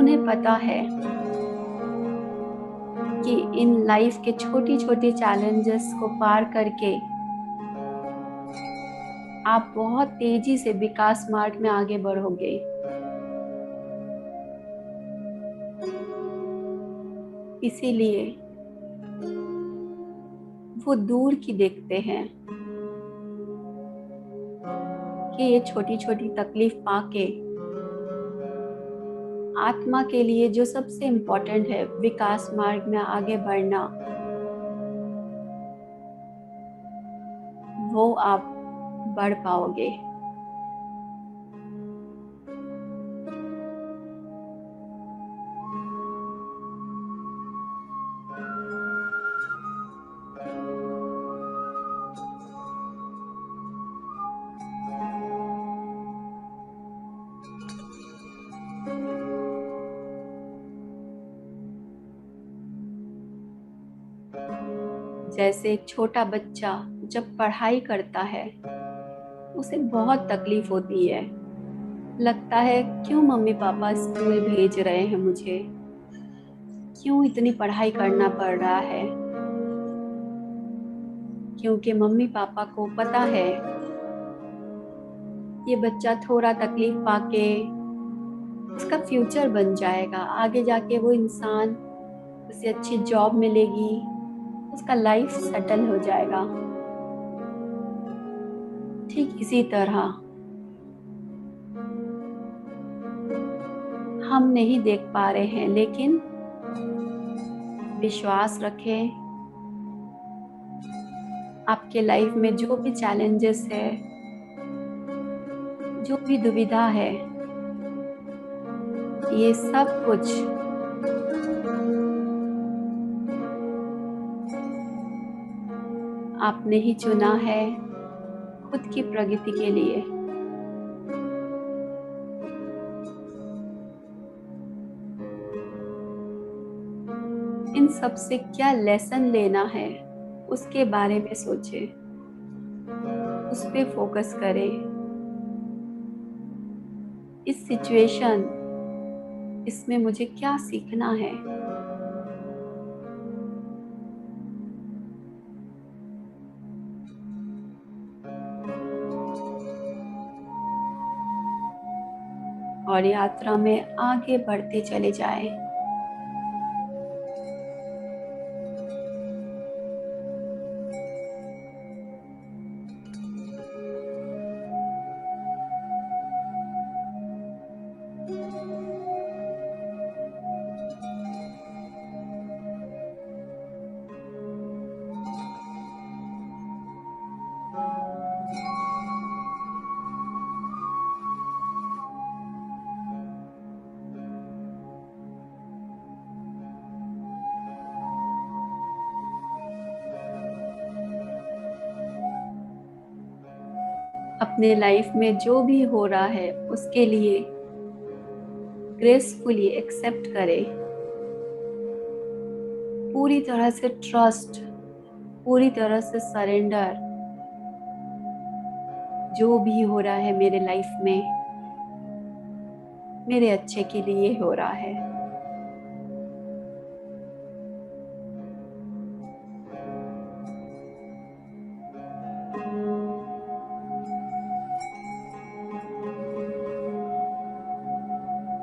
उन्हें पता है कि इन लाइफ के छोटी छोटी चैलेंजेस को पार करके आप बहुत तेजी से विकास मार्ग में आगे बढ़ोगे। इसीलिए वो दूर की देखते हैं कि ये छोटी छोटी तकलीफ पाके आत्मा के लिए जो सबसे इम्पोर्टेंट है, विकास मार्ग में आगे बढ़ना, वो आप बढ़ पाओगे। जैसे एक छोटा बच्चा जब पढ़ाई करता है, उसे बहुत तकलीफ होती है। लगता है क्यों मम्मी पापा स्कूल भेज रहे हैं मुझे, क्यों इतनी पढ़ाई करना पड़ रहा है। क्योंकि मम्मी पापा को पता है ये बच्चा थोड़ा तकलीफ पाके उसका फ्यूचर बन जाएगा, आगे जाके वो इंसान, उसे अच्छी जॉब मिलेगी, उसका लाइफ सेटल हो जाएगा। ठीक इसी तरह हम नहीं देख पा रहे हैं, लेकिन विश्वास रखें, आपके लाइफ में जो भी चैलेंजेस है, जो भी दुविधा है, ये सब कुछ आपने ही चुना है खुद की प्रगति के लिए। इन सब से क्या लेसन लेना है, उसके बारे में सोचें, उस पे फोकस करें। इस सिचुएशन, इसमें मुझे क्या सीखना है। और यात्रा में आगे बढ़ते चले जाएं। अपने लाइफ में जो भी हो रहा है, उसके लिए ग्रेसफुली एक्सेप्ट करें। पूरी तरह से ट्रस्ट, पूरी तरह से सरेंडर। जो भी हो रहा है मेरे लाइफ में, मेरे अच्छे के लिए हो रहा है।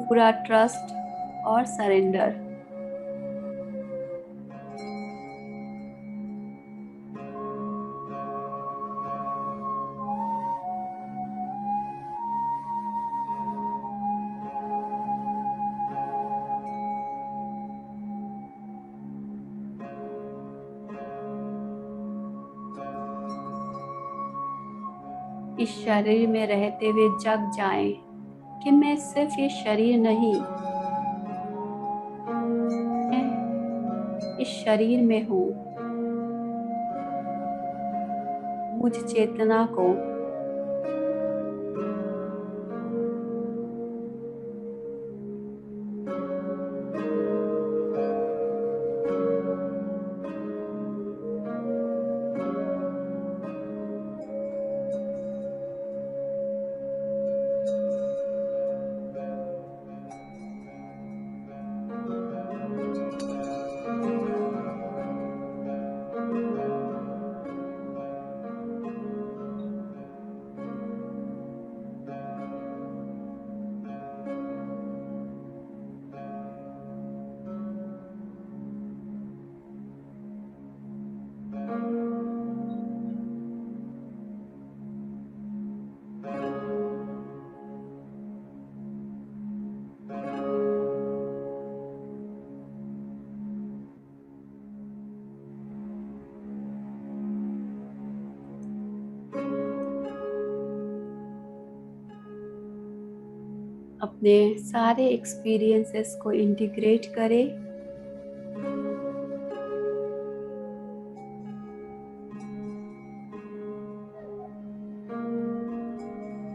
पूरा ट्रस्ट और सरेंडर। इस शरीर में रहते हुए जग जाएं कि मैं सिर्फ ये शरीर नहीं, मैं इस शरीर में हूँ। मुझ चेतना को अपने सारे एक्सपीरियंसेस को इंटीग्रेट करें।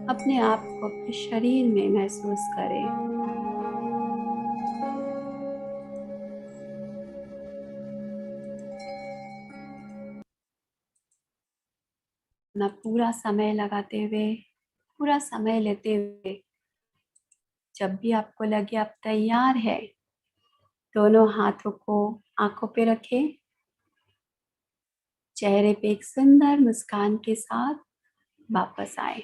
अपने आप को अपने शरीर में महसूस करें। अपना पूरा समय लगाते हुए, पूरा समय लेते हुए, जब भी आपको लगे आप तैयार है, दोनों हाथों को आंखों पे रखें, चेहरे पे एक सुंदर मुस्कान के साथ वापस आए।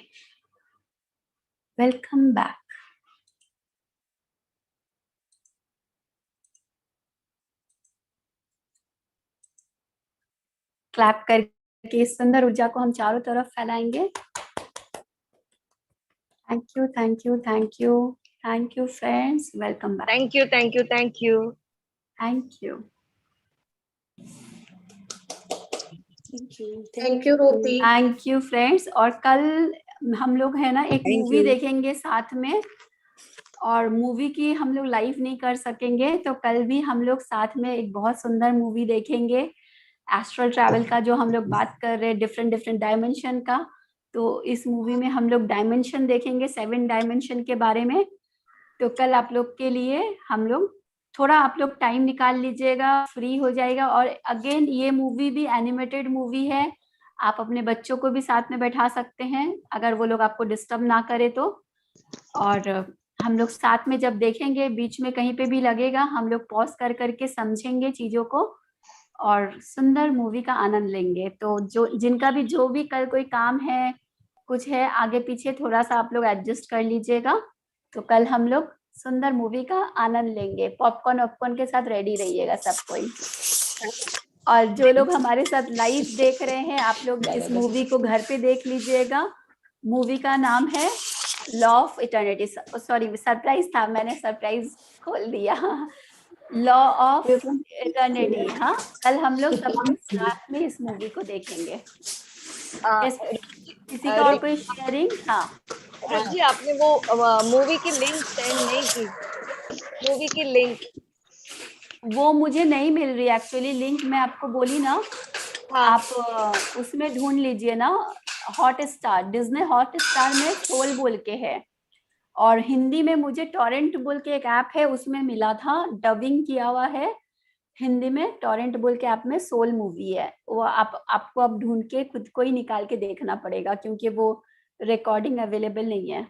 Welcome back. क्लैप करके इस सुंदर ऊर्जा को हम चारों तरफ फैलाएंगे। Thank you, thank you, thank you, thank you friends. Welcome back. Thank you, thank you, thank you, thank you, thank you रूपी। Thank you friends. और कल हम लोग है ना एक मूवी देखेंगे साथ में, और मूवी की हम लोग लाइव नहीं कर सकेंगे, तो कल भी हम लोग साथ में एक बहुत सुंदर मूवी देखेंगे एस्ट्रल ट्रैवल का, जो हम लोग बात कर रहे हैं डिफरेंट डिफरेंट डायमेंशन का। तो इस मूवी में हम लोग डायमेंशन देखेंगे, 7 डायमेंशन के बारे में। तो कल आप लोग के लिए हम लोग थोड़ा, आप लोग टाइम निकाल लीजिएगा, फ्री हो जाएगा। और अगेन ये मूवी भी एनिमेटेड मूवी है, आप अपने बच्चों को भी साथ में बैठा सकते हैं अगर वो लोग आपको डिस्टर्ब ना करे तो। और हम लोग साथ में जब देखेंगे, बीच में कहीं पे भी लगेगा, हम लोग पॉज कर करके समझेंगे चीजों को और सुंदर मूवी का आनंद लेंगे। तो जो जिनका भी जो भी कल कोई काम है, कुछ है आगे पीछे, थोड़ा सा आप लोग एडजस्ट कर लीजिएगा। तो कल हम लोग सुंदर मूवी का आनंद लेंगे। पॉपकॉर्न वॉपकॉर्न के साथ रेडी रहिएगा सब कोई। और जो लोग हमारे साथ लाइव देख रहे हैं, आप लोग इस मूवी को घर पे देख लीजिएगा। मूवी का नाम है law of eternity. Sorry, surprise था, मैंने सरप्राइज खोल दिया। Law of eternity. हाँ, कल हम लोग सब साथ में इस मूवी को देखेंगे। किसी का और कोई शेयरिंग? हाँ रुचि जी, आपने वो मूवी की लिंक सेंड नहीं की। मूवी की लिंक वो मुझे नहीं मिल रही एक्चुअली। लिंक मैं आपको बोली ना, हाँ, आप उसमें ढूंढ लीजिए ना, hot star, Disney hot star में सोल बोल के है। और हिंदी में मुझे टॉरेंट बोल के एक ऐप है, उसमें मिला था, डबिंग किया हुआ है हिंदी में। टॉरेंट बोल के ऐप में सोल मूवी है, वो आपको अब ढूंढ के खुद को ही निकाल के देखना पड़ेगा, क्योंकि वो रिकॉर्डिंग अवेलेबल नहीं है।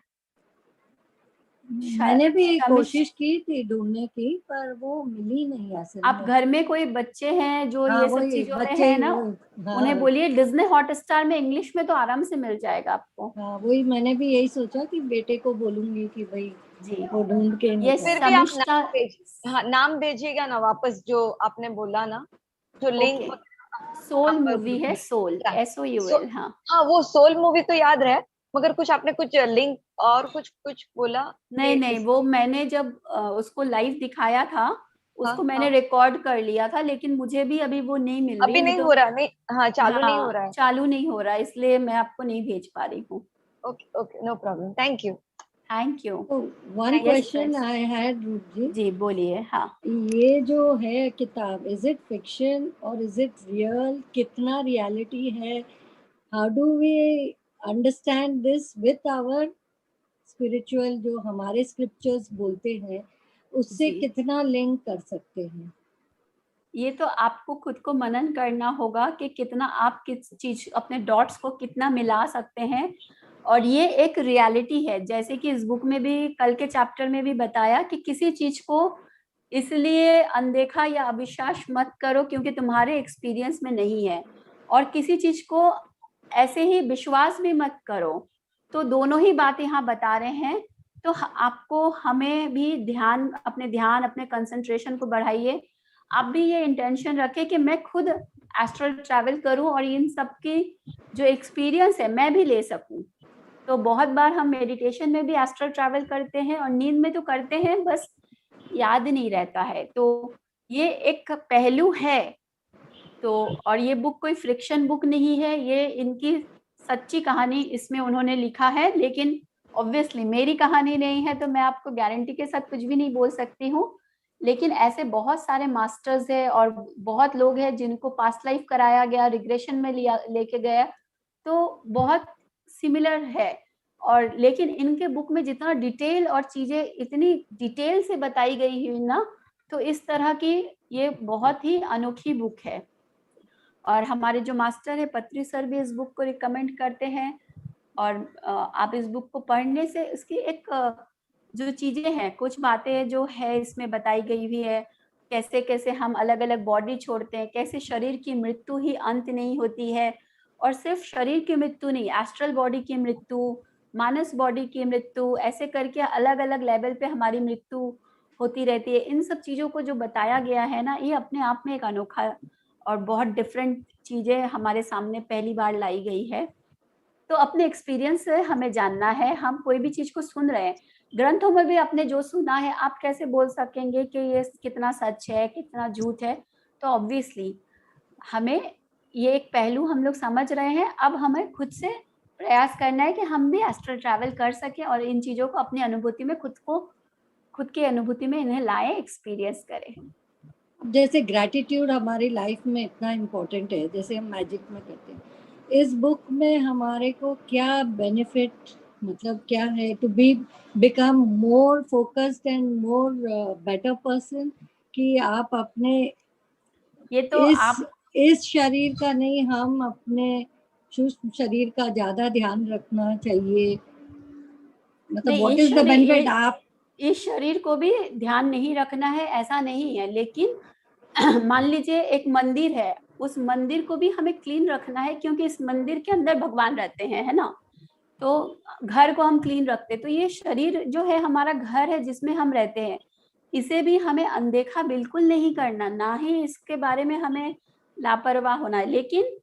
मैंने भी कोशिश की थी ढूंढने की, पर वो मिली नहीं ऐसे। आप घर में कोई बच्चे हैं जो ये सब चीजों में है ना, उन्हें बोलिए डिज्नी हॉटस्टार में इंग्लिश में तो आराम से मिल जाएगा आपको। हाँ, वही मैंने भी यही सोचा कि बेटे को बोलूंगी कि भाई जी वो ढूंढ के ये फिर भी आप नाम भेजिएगा ना वापस, जो आपने बोला ना, जो लिंक। सोल मूवी है, सोल, SOUL। हाँ, वो सोल मूवी तो याद रहे, मगर कुछ आपने कुछ लिंक और कुछ कुछ बोला। नहीं नहीं, वो मैंने जब उसको लाइव दिखाया था, उसको हाँ, मैंने रिकॉर्ड कर लिया था, लेकिन मुझे भी अभी वो नहीं मिल रही। अभी नहीं तो हो रहा, नहीं, हाँ, चालू नहीं हो रहा है। चालू नहीं हो रहा, इसलिए मैं आपको नहीं भेज पा रही हूँ। Okay, okay, no problem, thank you. Thank you. One question I had Roop ji. जी बोलिए। हाँ, ये जो है किताब, इज इट फिक्शन और इज इट रियल? कितना रियलिटी है? How do we understand this with our spiritual, जो हमारे स्क्रिप्चर्स बोलते हैं, उससे कितना लिंक कर सकते हैं? ये तो आपको खुद को मनन करना होगा कि कितना आप किस चीज, अपने डॉट्स को कितना मिला सकते हैं। और ये एक रियलिटी है, जैसे कि इस बुक में भी, कल के चैप्टर में भी बताया कि किसी चीज को इसलिए अनदेखा या अविश्वास मत करो क्योंकि तुम्हारे एक्सपीरियंस में नहीं है, और किसी चीज को ऐसे ही विश्वास भी मत करो। तो दोनों ही बात यहाँ बता रहे हैं। तो आपको, हमें भी ध्यान, अपने कंसंट्रेशन को बढ़ाइए। आप भी ये इंटेंशन रखें कि मैं खुद एस्ट्रल ट्रैवल करूं और इन सब की जो एक्सपीरियंस है मैं भी ले सकूं। तो बहुत बार हम मेडिटेशन में भी एस्ट्रल ट्रैवल करते हैं और नींद में तो करते हैं, बस याद नहीं रहता है। तो ये एक पहलू है। तो और ये बुक कोई फ्रिक्शन बुक नहीं है, ये इनकी सच्ची कहानी इसमें उन्होंने लिखा है। लेकिन ऑब्वियसली मेरी कहानी नहीं है तो मैं आपको गारंटी के साथ कुछ भी नहीं बोल सकती हूँ, लेकिन ऐसे बहुत सारे मास्टर्स है और बहुत लोग हैं जिनको पास्ट लाइफ कराया गया, रिग्रेशन में लिया लेके गया, तो बहुत सिमिलर है। और लेकिन इनके बुक में जितना डिटेल और चीजें इतनी डिटेल से बताई गई हुई ना, तो इस तरह की ये बहुत ही अनोखी बुक है। और हमारे जो मास्टर है पत्री सर भी इस बुक को रिकमेंड करते हैं। और आप इस बुक को पढ़ने से इसकी एक जो चीजें हैं, कुछ बातें जो है इसमें बताई गई हुई है, कैसे कैसे हम अलग अलग बॉडी छोड़ते हैं, कैसे शरीर की मृत्यु ही अंत नहीं होती है, और सिर्फ शरीर की मृत्यु नहीं, एस्ट्रल बॉडी की मृत्यु, मानस बॉडी की मृत्यु, ऐसे करके अलग अलग लेवल पे हमारी मृत्यु होती रहती है। इन सब चीजों को जो बताया गया है ना, ये अपने आप में एक अनोखा और बहुत डिफरेंट चीजें हमारे सामने पहली बार लाई गई है। तो अपने एक्सपीरियंस से हमें जानना है, हम कोई भी चीज को सुन रहे हैं, ग्रंथों में भी आपने जो सुना है, आप कैसे बोल सकेंगे कि ये कितना सच है, कितना झूठ है। तो ऑब्वियसली हमें ये एक पहलू हम लोग समझ रहे हैं, अब हमें खुद से प्रयास करना है कि हम भी एस्ट्रल ट्रैवल कर सकें और इन चीजों को अपनी अनुभूति में खुद की अनुभूति में इन्हें लाएं, एक्सपीरियंस करें। जैसे ग्रैटिट्यूड हमारी लाइफ में इतना इम्पोर्टेंट है, जैसे हम मैजिक में करते हैं, इस बुक में हमारे को क्या बेनिफिट, मतलब क्या है to become more focused and more better person, कि आप अपने ये तो इस शरीर का नहीं, हम अपने सूक्ष्म शरीर का ज्यादा ध्यान रखना चाहिए, मतलब व्हाट इज द बेनिफिट आप इस शरीर को भी ध्यान नहीं रखना है ऐसा नहीं है, लेकिन मान लीजिए एक मंदिर है, उस मंदिर को भी हमें क्लीन रखना है, क्योंकि इस मंदिर के अंदर भगवान रहते हैं, है ना। तो घर को हम क्लीन रखते, तो ये शरीर जो है हमारा घर है जिसमें हम रहते हैं, इसे भी हमें अनदेखा बिल्कुल नहीं करना, ना ही इसके बारे में हमें लापरवाह होना है। लेकिन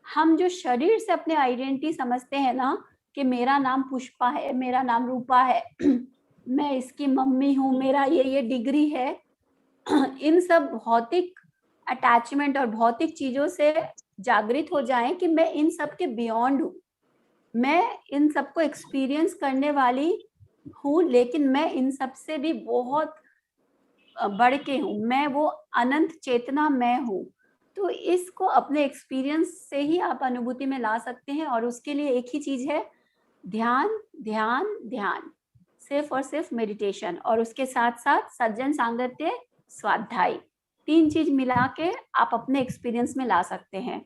हम जो शरीर से अपने आइडेंटिटी समझते हैं ना, कि मेरा नाम पुष्पा है, मेरा नाम रूपा है, मैं इसकी मम्मी हूँ, मेरा ये डिग्री है, इन सब भौतिक अटैचमेंट और भौतिक चीजों से जागृत हो जाएं कि मैं इन सब के बियॉन्ड हूँ, मैं इन सबको एक्सपीरियंस करने वाली हूँ, लेकिन मैं इन सब से भी बहुत बढ़ के हूँ, मैं वो अनंत चेतना मैं हूँ। तो इसको अपने एक्सपीरियंस से ही आप अनुभूति में ला सकते हैं, और उसके लिए एक ही चीज है, ध्यान ध्यान ध्यान, सिर्फ और सिर्फ मेडिटेशन, और उसके साथ साथ सज्जन सांगत्य, स्वाध्याय, 3 चीज मिला के आप अपने एक्सपीरियंस में ला सकते हैं।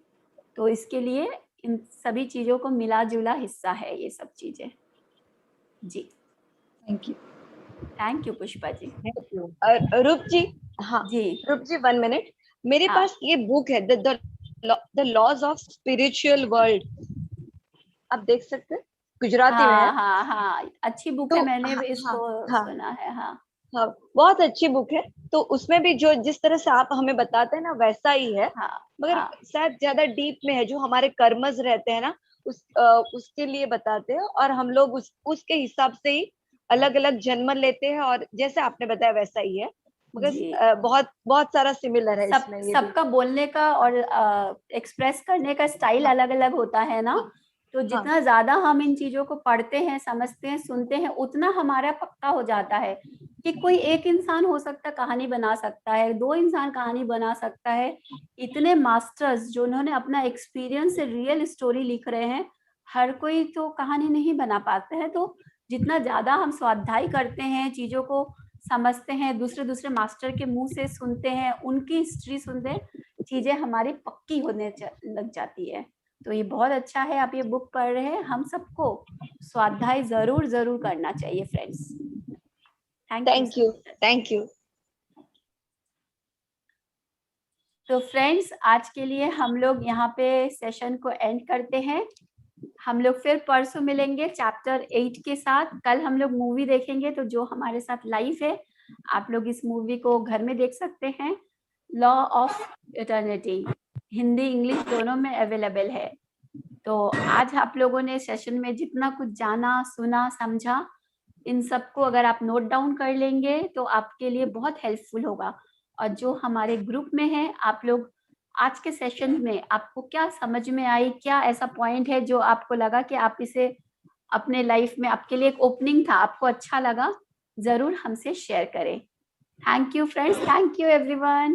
तो इसके लिए इन सभी चीजों को मिला जुला हिस्सा है ये सब चीजें। जी थैंक यू पुष्पा जी। रूप जी, हाँ जी रूप जी 1 मिनट, मेरे हाँ। पास ये बुक है the laws of spiritual world, आप देख सकते हैं, गुजराती में है। हाँ, अच्छी बुक तो है, मैंने भी हाँ इसको हाँ सुना है। हाँ हाँ, बहुत अच्छी बुक है। तो उसमें भी जो जिस तरह से आप हमें बताते हैं ना वैसा ही है, हाँ मगर हाँ शायद ज्यादा डीप में है, जो हमारे कर्मज रहते हैं ना उसके लिए बताते हैं, और हम लोग उसके हिसाब से ही अलग अलग जन्म लेते हैं, और जैसे आपने बताया वैसा ही है, मगर जी। बहुत बहुत सारा सिमिलर है इसमें ये भी। सबका बोलने का और एक्सप्रेस करने का स्टाइल हाँ अलग अलग होता है ना। हाँ तो हाँ जितना ज्यादा हम इन चीजों को पढ़ते हैं, समझते हैं, सुनते हैं, उतना हमारा पक्का हो जाता है कि कोई एक इंसान हो सकता है कहानी बना सकता है, 2 इंसान कहानी बना सकता है, इतने मास्टर्स जो उन्होंने अपना एक्सपीरियंस से रियल स्टोरी लिख रहे हैं, हर कोई तो कहानी नहीं बना पाते हैं। तो जितना ज्यादा हम स्वाध्याय करते हैं, चीजों को समझते हैं, दूसरे दूसरे मास्टर के मुंह से सुनते हैं, उनकी हिस्ट्री सुनते हैं, चीजें हमारी पक्की होने लग जाती है। तो ये बहुत अच्छा है आप ये बुक पढ़ रहे हैं, हम सबको स्वाध्याय जरूर जरूर करना चाहिए friends. Thank you thank you. तो फ्रेंड्स आज के लिए हम लोग यहाँ पे सेशन को एंड करते हैं। हम लोग फिर परसों मिलेंगे चैप्टर 8 के साथ। कल हम लोग मूवी देखेंगे, तो जो हमारे साथ लाइव है आप लोग इस मूवी को घर में देख सकते हैं, law of eternity, Hindi English दोनों में अवेलेबल है। तो आज आप लोगों ने सेशन में जितना कुछ जाना, सुना, समझा, इन सबको अगर आप नोट डाउन कर लेंगे तो आपके लिए बहुत हेल्पफुल होगा। और जो हमारे ग्रुप में है, आप लोग आज के सेशन में आपको क्या समझ में आई, क्या ऐसा पॉइंट है जो आपको लगा कि आप इसे अपने लाइफ में आपके लिए एक ओपनिंग था, आपको अच्छा लगा, जरूर हमसे शेयर करें। Thank you friends, thank you everyone.